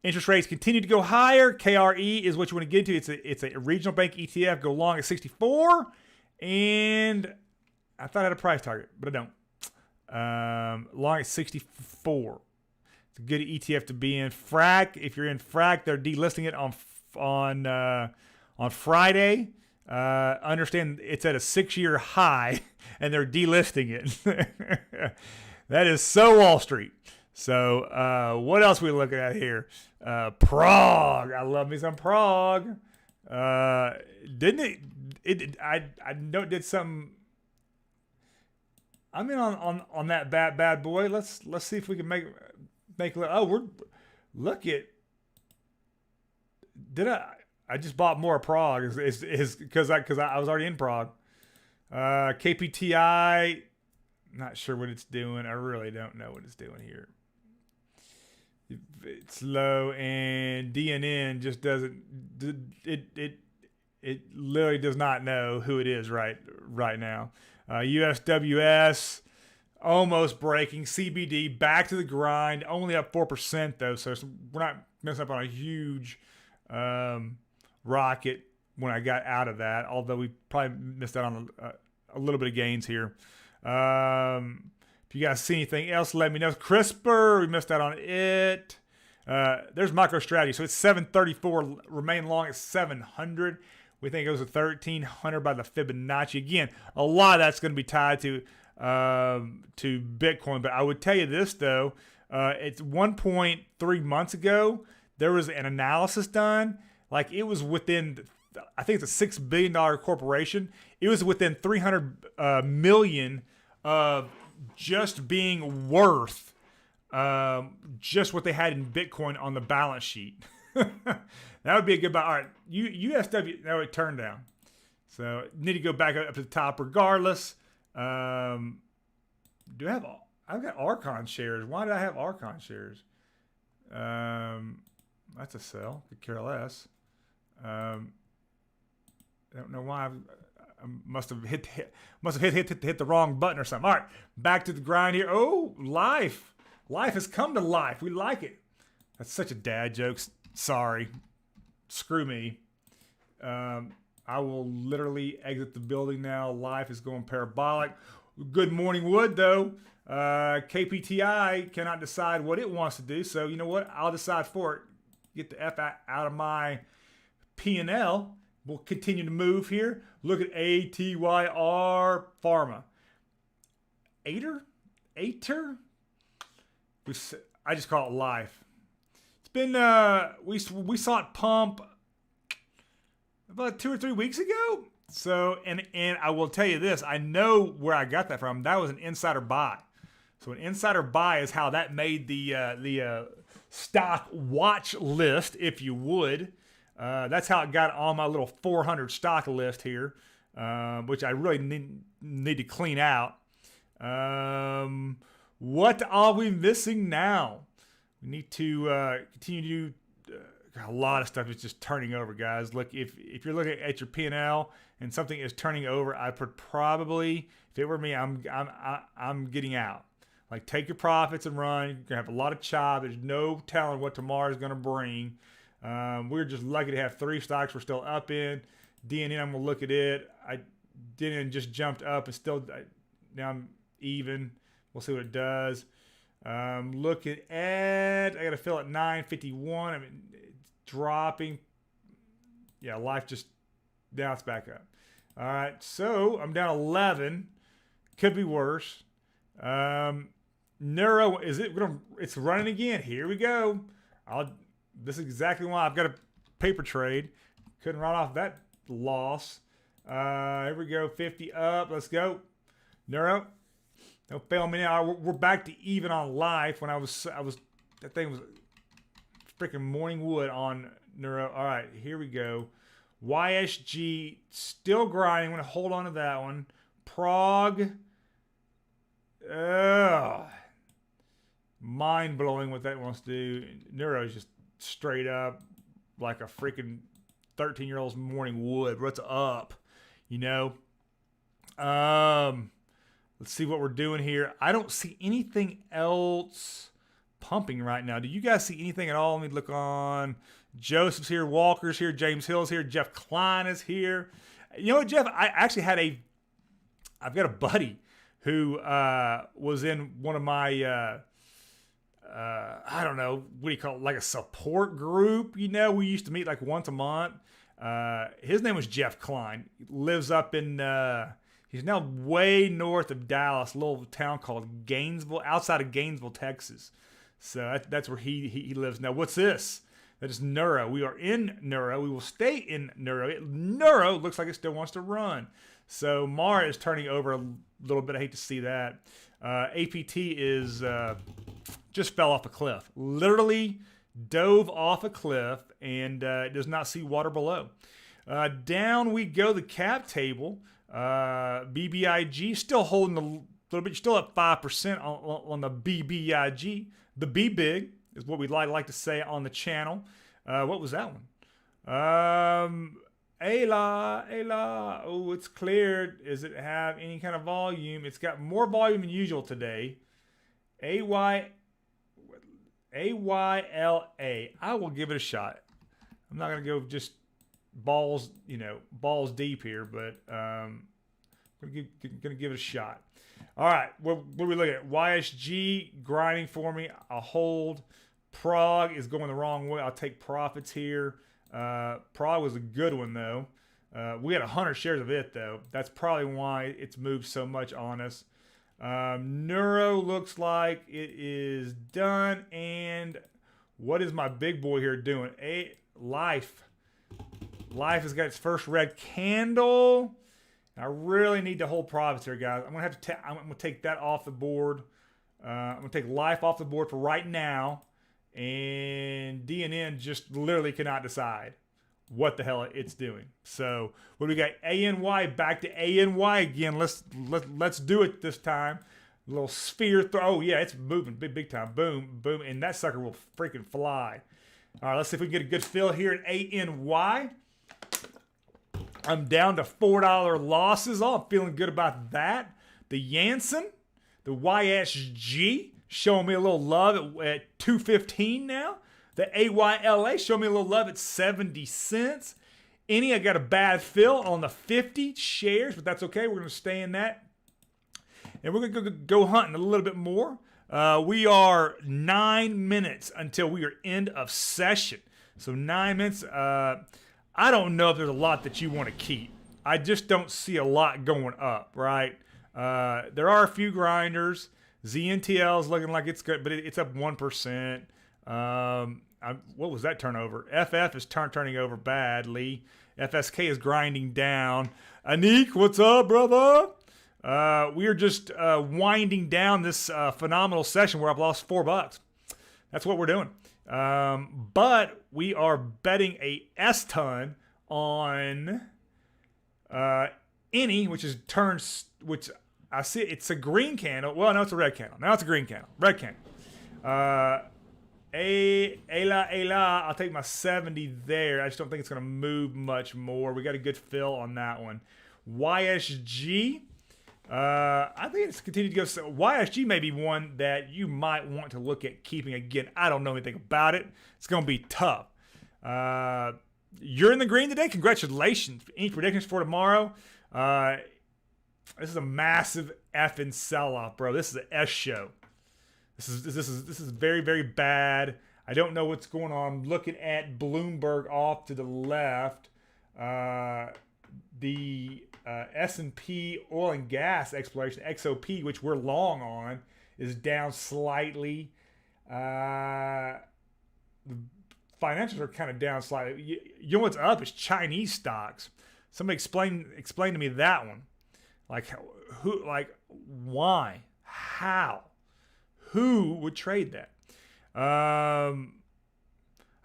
interest rates continue to go higher, KRE is what you want to get into. It's a regional bank ETF. Go long at 64, and I thought I had a price target, but I don't. Long at 64. It's a good ETF to be in. FRAC, if you're in FRAC, they're delisting it on Friday. Understand it's at a 6-year high, and they're delisting it. That is so Wall Street. So what else we looking at here? Prague. I love me some Prague. Didn't it? I know it did something. I'm in on that bad boy. Let's see if we can make. Oh, look at. Did I just bought more Prague? Is because I was already in Prague. KPTI. Not sure what it's doing. I really don't know what it's doing here. It's low, and DNN just doesn't. It literally does not know who it is right now. USWS almost breaking. CBD back to the grind. Only up 4% though, so we're not messing up on a huge rocket when I got out of that. Although we probably missed out on a little bit of gains here. If you guys see anything else, let me know. CRISPR, we missed out on it. There's MicroStrategy. So it's 734, remain long at 700. We think it goes to 1300 by the Fibonacci. Again, a lot of that's going to be tied to Bitcoin. But I would tell you this, though. It's 1.3 months ago, there was an analysis done. Like it was within, I think it's a $6 billion corporation. It was within 300 million of just being worth just what they had in Bitcoin on the balance sheet. That would be a good buy. All right, USW, no, it turned down. So need to go back up to the top regardless. I've got Archon shares. Why did I have Archon shares? That's a sell. Could care less. I don't know why. I must have hit the wrong button or something. All right, back to the grind here. Oh, life has come to life. We like it. That's such a dad joke. Sorry, screw me. I will literally exit the building now. Life is going parabolic. Good morning, Wood though. KPTI cannot decide what it wants to do, so you know what? I'll decide for it. Get the F out of my P&L. We'll continue to move here. Look at ATYR Pharma. Ater? I just call it life. It's been we saw it pump about 2 or 3 weeks ago. So and I will tell you this, I know where I got that from. That was an insider buy. So an insider buy is how that made the stock watch list, if you would. That's how it got on my little 400 stock list here, which I really need to clean out. What are we missing now? We need to continue to do a lot of stuff is just turning over, guys. Look, if you're looking at your P&L and something is turning over, I would probably, if it were me, I'm getting out. Like, take your profits and run. You're gonna have a lot of chop. There's no telling what tomorrow is gonna bring. We're just lucky to have 3 stocks we're still up in. DNN, I'm gonna look at it. DNN just jumped up and still now I'm even. We'll see what it does. Looking at, I got to fill at 951. I mean, it's dropping. Yeah, life just, now it's back up. All right, so I'm down 11. Could be worse. Neuro, it's running again. Here we go. This is exactly why I've got a paper trade. Couldn't write off that loss. Here we go, 50 up. Let's go. Neuro. Don't fail me now. We're back to even on life. When I was that thing was freaking morning wood on Neuro. All right, here we go. YSG still grinding. I'm gonna hold on to that one. Prague. Mind blowing what that wants to do. Neuro's just straight up like a freaking 13-year-old's morning wood. What's up? You know? Let's see what we're doing here. I don't see anything else pumping right now. Do you guys see anything at all? Let me look on. Joseph's here. Walker's here. James Hill's here. Jeff Klein is here. You know what, Jeff? I actually had I've got a buddy who was in one of my, I don't know, what do you call it? Like a support group. You know, we used to meet like once a month. His name was Jeff Klein. He lives up in... he's now way north of Dallas, a little town called Gainesville, outside of Gainesville, Texas. So that's where he lives now. What's this? That is Neuro. We are in Neuro. We will stay in Neuro. Neuro looks like it still wants to run. So Mara is turning over a little bit. I hate to see that. APT is just fell off a cliff. Literally dove off a cliff and does not see water below. Down we go. The cap table. BBIG still holding a little bit. Still at 5% on the BBIG. The B big is what we'd like to say on the channel. What was that one? Ayla. Oh, it's cleared. Does it have any kind of volume? It's got more volume than usual today. AYLA. I will give it a shot. I'm not gonna go just balls deep here, but gonna give it a shot. All right, what are we looking at? YSG grinding for me. I'll hold. Prague is going the wrong way. I'll take profits here. Prague was a good one though. We had 100 shares of it though. That's probably why it's moved so much on us. Neuro looks like it is done. And what is my big boy here doing? Life has got its first red candle. I really need to hold profits here, guys. I'm gonna take that off the board. I'm gonna take Life off the board for right now. And DNN just literally cannot decide what the hell it's doing. So what do we got? ANY, back to ANY again. Let's do it this time. A little sphere throw. Oh yeah, it's moving big time. Boom, boom, and that sucker will freaking fly. All right, let's see if we can get a good fill here at ANY. I'm down to $4 losses. Oh, I'm feeling good about that. The Janssen, the YSG, showing me a little love at $2.15 now. The AYLA showing me a little love at 70 cents. I got a bad fill on the 50 shares, but that's okay. We're going to stay in that. And we're going to go hunting a little bit more. We are 9 minutes until we are end of session. So 9 minutes. I don't know if there's a lot that you want to keep. I just don't see a lot going up, right? There are a few grinders. ZNTL is looking like it's good, but it's up 1%. What was that turnover? FF is turning over badly. FSK is grinding down. Anik, what's up, brother? We are just winding down this phenomenal session where I've lost $4. That's what we're doing. But we are betting a S-ton on any, which I see it's a green candle. Well, no, it's a red candle. Now it's a green candle. Red candle. Ayla. I'll take my 70 there. I just don't think it's going to move much more. We got a good fill on that one. YSG. I think it's continued to go. So YSG may be one that you might want to look at keeping. Again, I don't know anything about it. It's going to be tough. You're in the green today. Congratulations. Any predictions for tomorrow? This is a massive effing sell-off, bro. This is an S show. This is very, very bad. I don't know what's going on. I'm looking at Bloomberg off to the left. The S&P oil and gas exploration, XOP, which we're long on, is down slightly. The financials are kind of down slightly. You know what's up is Chinese stocks. Somebody explain to me that one. Why? How? Who would trade that? I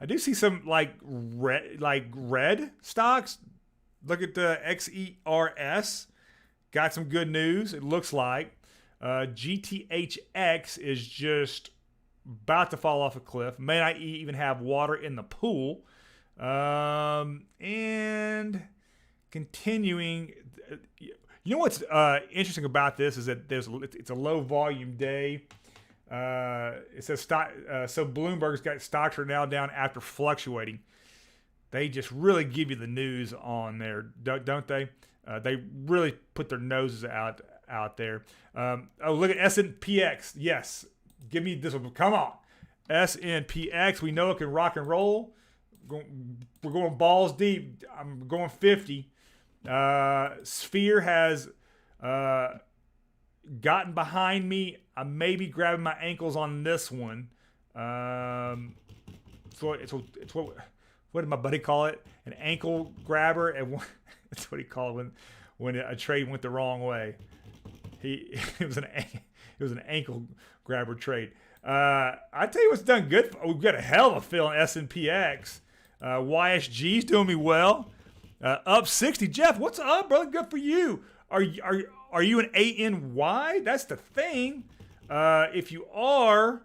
do see some red stocks. Look at the XERS. Got some good news. It looks like GTHX is just about to fall off a cliff. May not even have water in the pool. And continuing. You know what's interesting about this is that it's a low volume day. It says stock. So Bloomberg's got stocks are now down after fluctuating. They just really give you the news on there, don't they? They really put their noses out there. Look at SNPX. Yes, give me this one. Come on, SNPX. We know it can rock and roll. We're going balls deep. I'm going 50. Sphere has gotten behind me. I may be grabbing my ankles on this one. It's what did my buddy call it? An ankle grabber, and that's what he called it when a trade went the wrong way. It was an ankle grabber trade. I tell you what's done good. We've got a hell of a fill in S&PX. YSG's doing me well. Up 60. Jeff, what's up, brother? Good for you. Are you an ANY? That's the thing. If you are,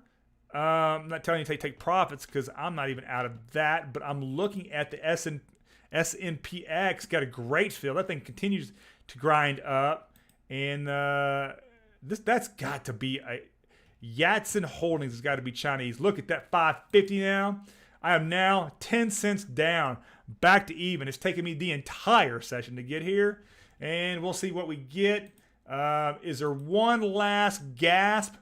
I'm not telling you to take profits because I'm not even out of that, but I'm looking at the S&PX. Got a great fill. That thing continues to grind up, and that's got to be a Yatsen Holdings. Has got to be Chinese. Look at that 550 now. I am now 10 cents down, back to even. It's taken me the entire session to get here, and we'll see what we get. Is there one last gasp?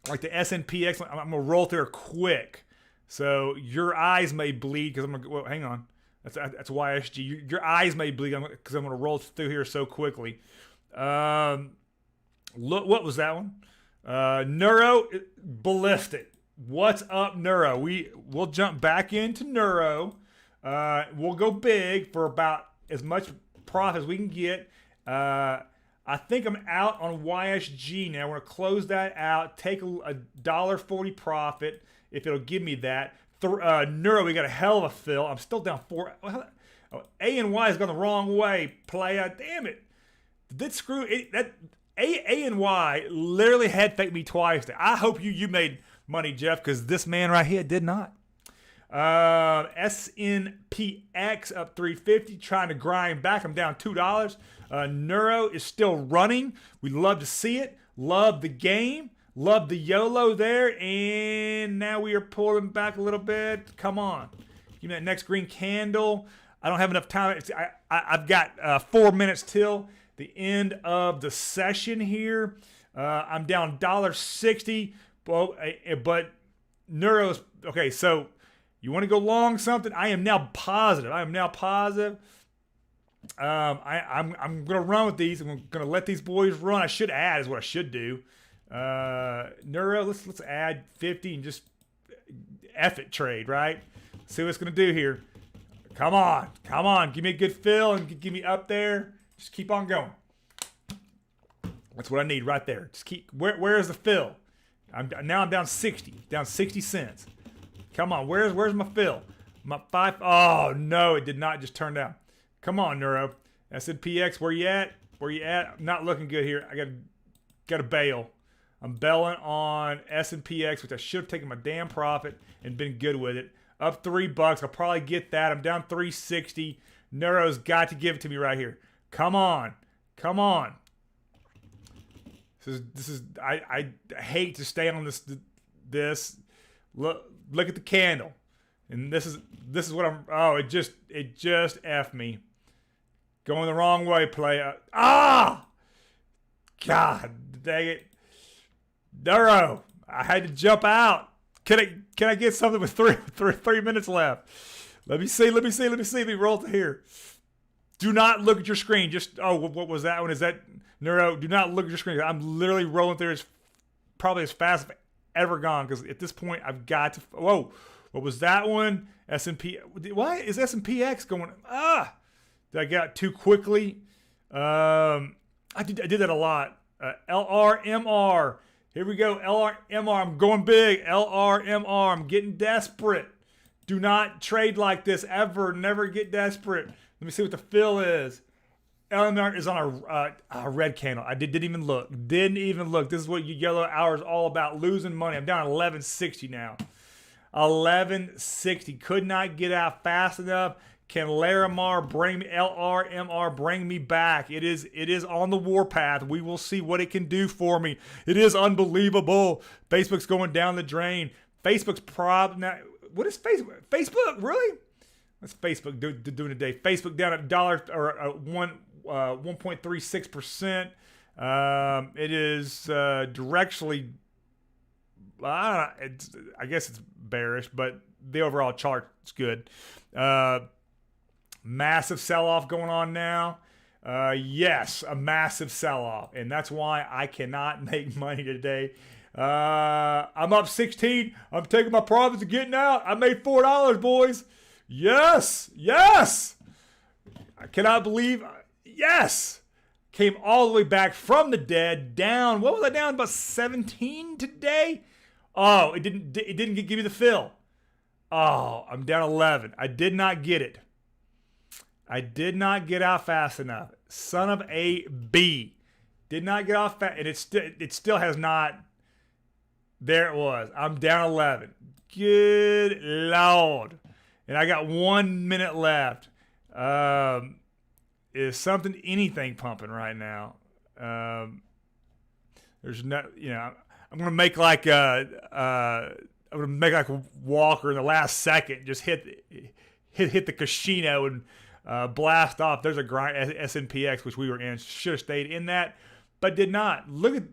Like the S&PX, I'm gonna roll through quick, so your eyes may bleed because I'm gonna. Well, hang on, that's YSG. Your eyes may bleed because I'm gonna roll through here so quickly. Look, what was that one? Neuro ballistic. What's up, Neuro? We'll jump back into Neuro. We'll go big for about as much profit as we can get. I think I'm out on YSG now. We're going to close that out, take a $1.40 profit if it'll give me that. Neuro, we got a hell of a fill. I'm still down 4. Oh, A and Y has gone the wrong way. Playa, damn it. Did screw it? That A and Y literally head faked me twice. I hope you made money, Jeff, because this man right here did not. S&PX up 350, trying to grind back. I'm down $2. Neuro is still running. We love to see it. Love the game. Love the YOLO there. And now we are pulling back a little bit. Come on. Give me that next green candle. I don't have enough time. I've got 4 minutes till the end of the session here. I'm down $1.60. But Neuro's okay. So you want to go long something? I am now positive. I'm gonna run with these. I'm gonna let these boys run. I should add is what I should do. Neuro, let's add 50 and just F it trade, right? See what it's gonna do here. Come on, give me a good fill and give me up there. Just keep on going. That's what I need right there. Just keep. Where is the fill? I'm down 60 cents. Come on, where's my fill? My 5. Oh no, it did not just turn down. Come on, Neuro. S&PX, where you at? I'm not looking good here. I gotta bail. I'm bailing on S&PX, which I should have taken my damn profit and been good with it. Up $3. I'll probably get that. I'm down 360. Neuro's got to give it to me right here. Come on. This is I hate to stay on this. Look at the candle. And this is what I'm. Oh, it just F me. Going the wrong way, play. God dang it. Neuro, I had to jump out. Can I get something with three minutes left? Let me see. Let me roll to here. Do not look at your screen. Just what was that one? Is that Neuro? Do not look at your screen. I'm literally rolling through probably as fast as I've ever gone, because at this point I've got to. Whoa, what was that one? S&P. Why is S&PX going? Did I get too quickly? I did that a lot. LRMR. Here we go. LRMR. I'm going big. LRMR. I'm getting desperate. Do not trade like this ever. Never get desperate. Let me see what the fill is. LMR is on a red candle. I didn't even look. This is what YOLO Hour is all about. Losing money. I'm down 1160 now. 1160. Could not get out fast enough. Can LRMR bring me back? It is on the warpath. We will see what it can do for me. It is unbelievable. Facebook's going down the drain. Facebook's now. What is Facebook? Facebook, really? What's Facebook doing today? Facebook down at $1 or 1.36%. It is directionally. I guess it's bearish, but the overall chart is good. Massive sell-off going on now. Yes, a massive sell-off, and that's why I cannot make money today. I'm up 16. I'm taking my profits and getting out. I made $4, boys. Yes. Yes. I cannot believe. Yes. Came all the way back from the dead, down. What was I down? About 17 today? Oh, it didn't give me the fill. Oh, I'm down 11. I did not get it. I did not get out fast enough. Son of a B. Did not get off fast. And it still has not. There it was. I'm down 11. Good Lord. And I got 1 minute left. Is anything pumping right now? There's no, I'm gonna make like a Walker in the last second, just hit the casino and blast off. There's a grind SNPX which we were in. Should have stayed in that, but did not. Look at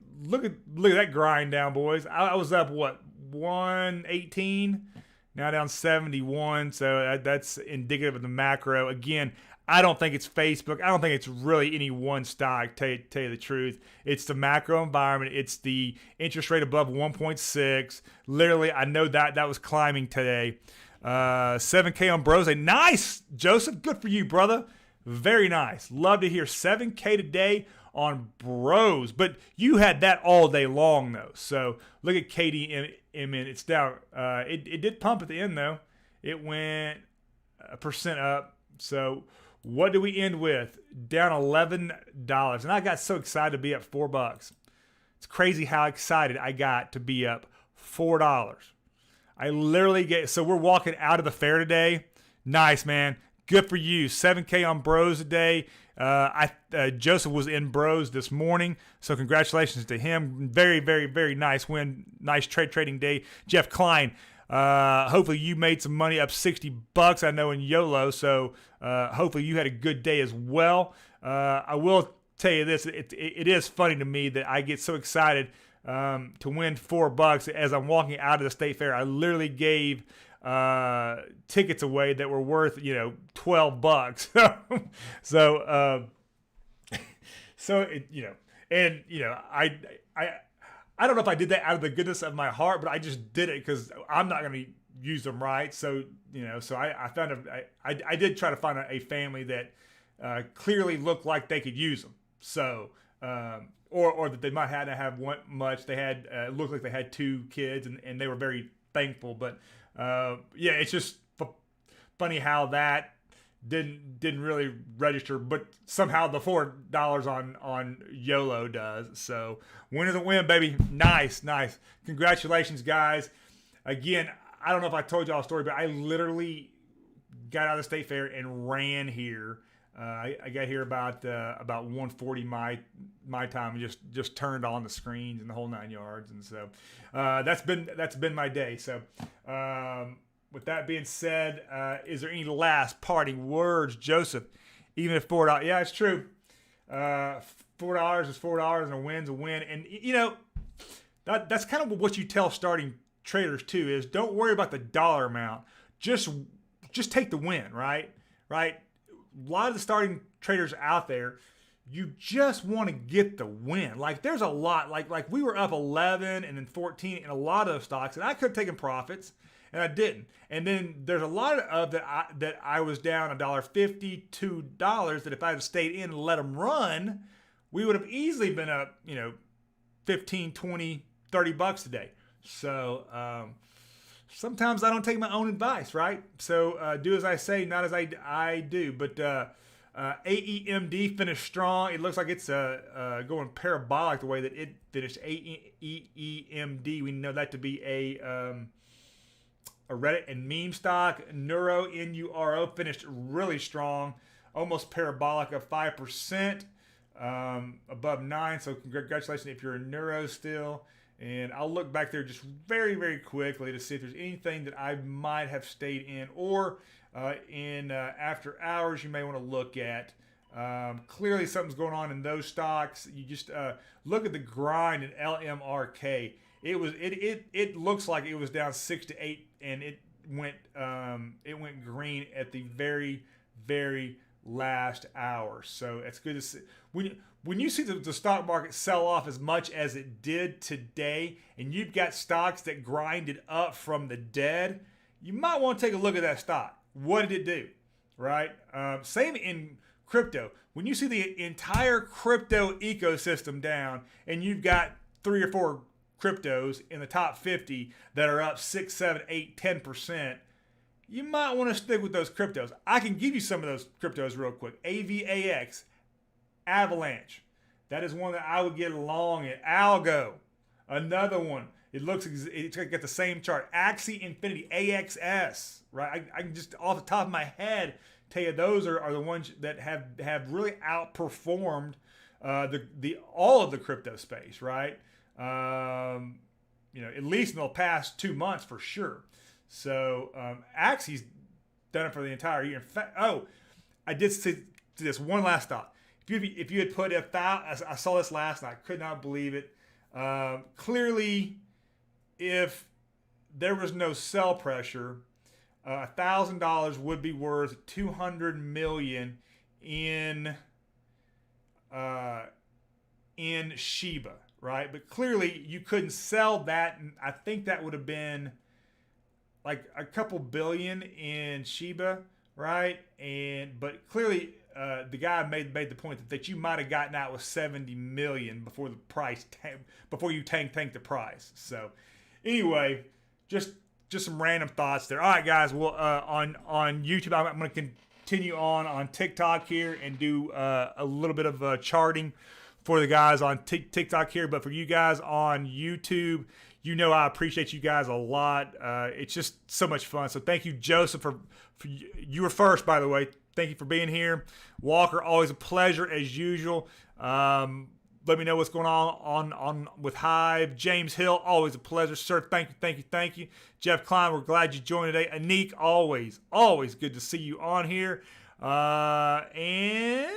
that grind down, boys. I was up 118, now down 71. So that's indicative of the macro. Again, I don't think it's Facebook. I don't think it's really any one stock, tell you the truth. It's the macro environment. It's the interest rate above 1.6. Literally, I know that was climbing today. 7K on Brose. Nice, Joseph. Good for you, brother. Very nice. Love to hear 7K today on Bros. But you had that all day long, though. So look at KDMN. It's down. It did pump at the end, though. It went 1% up. So what do we end with? Down $11. And I got so excited to be up $4. It's crazy how excited I got to be up $4. I literally so we're walking out of the fair today. Nice, man. Good for you. 7K on Bros today. Joseph was in Bros this morning, so congratulations to him. Very, very, very nice win. Nice trading day. Jeff Klein, hopefully you made some money, up $60, I know, in YOLO, so hopefully you had a good day as well. I will tell you this, it is funny to me that I get so excited to win $4 as I'm walking out of the state fair. I literally gave tickets away that were worth $12. I don't know if I did that out of the goodness of my heart, but I just did it because I'm not going to use them, right? So I found I did try to find a family that clearly looked like they could use them. So or that they might not have one much. They had looked like they had 2 kids, and they were very thankful. But it's just funny how that didn't really register, but somehow the $4 on YOLO does. So win is a win, baby. Nice. Congratulations, guys. Again, I don't know if I told y'all a story, but I literally got out of the state fair and ran here. I got here about 1:40 my time, and just turned on the screens and the whole 9 yards, and so that's been my day. So with that being said, is there any last parting words, Joseph? Even if $4, yeah, it's true. $4 is $4, and a win's a win, and that's kind of what you tell starting traders too. Is don't worry about the dollar amount. Just take the win, right? Right. A lot of the starting traders out there, you just want to get the win. Like there's a lot, like we were up 11 and then 14 in a lot of those stocks, and I could have taken profits, and I didn't. And then there's a lot of that I was down $1.50, $2 that if I had stayed in and let them run, we would have easily been up, 15, 20, $30 today. So sometimes I don't take my own advice, right? So do as I say, not as I do. But AEMD finished strong. It looks like it's going parabolic the way that it finished. AEMD, we know that to be a Reddit and meme stock. Nuro finished really strong, almost parabolic, of 5%, above 9. So congratulations if you're a Neuro still. And I'll look back there just very, very quickly to see if there's anything that I might have stayed in, or in after hours you may want to look at. Clearly something's going on in those stocks. You just look at the grind in LMRK. It looks like it was down 6 to 8, and it went green at the very, very last hour. So it's good to see. When you see the stock market sell off as much as it did today, and you've got stocks that grinded up from the dead, you might want to take a look at that stock. What did it do? Right? Same in crypto. When you see the entire crypto ecosystem down, and you've got 3 or 4 cryptos in the top 50 that are up 6, 7, 8, 10%, you might want to stick with those cryptos. I can give you some of those cryptos real quick. AVAX, Avalanche. That is one that I would get long at. Algo, another one. It's got the same chart. Axie Infinity, AXS, right? I can just off the top of my head tell you those are the ones that have really outperformed all of the crypto space, right? At least in the past 2 months for sure. So Axie's done it for the entire year. In fact, I did see this one last thought. If you had put I saw this last night, I could not believe it. Clearly, if there was no sell pressure, $1,000 would be worth $200 million in Shiba, right? But clearly, you couldn't sell that, and I think that would have been like a couple billion in Shiba, right? But clearly, the guy made the point that you might have gotten out with 70 million before the price before you tank the price. So anyway, just some random thoughts there. All right, guys. Well, on YouTube, I'm going to continue on TikTok here and do a little bit of charting for the guys on TikTok here. But for you guys on YouTube, I appreciate you guys a lot. It's just so much fun. So thank you, Joseph, for you were first, by the way. Thank you for being here. Walker, always a pleasure as usual. Let me know what's going on with Hive. James Hill, always a pleasure, sir. Thank you. Jeff Klein, we're glad you joined today. Anik, always good to see you on here. And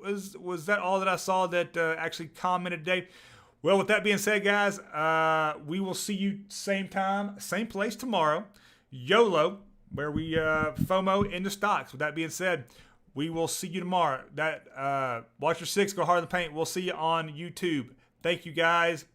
was that all that I saw that actually commented today? Well, with that being said, guys, we will see you same time, same place tomorrow. YOLO, where we FOMO into stocks. With that being said, we will see you tomorrow. Watch your 6, go hard in the paint. We'll see you on YouTube. Thank you, guys.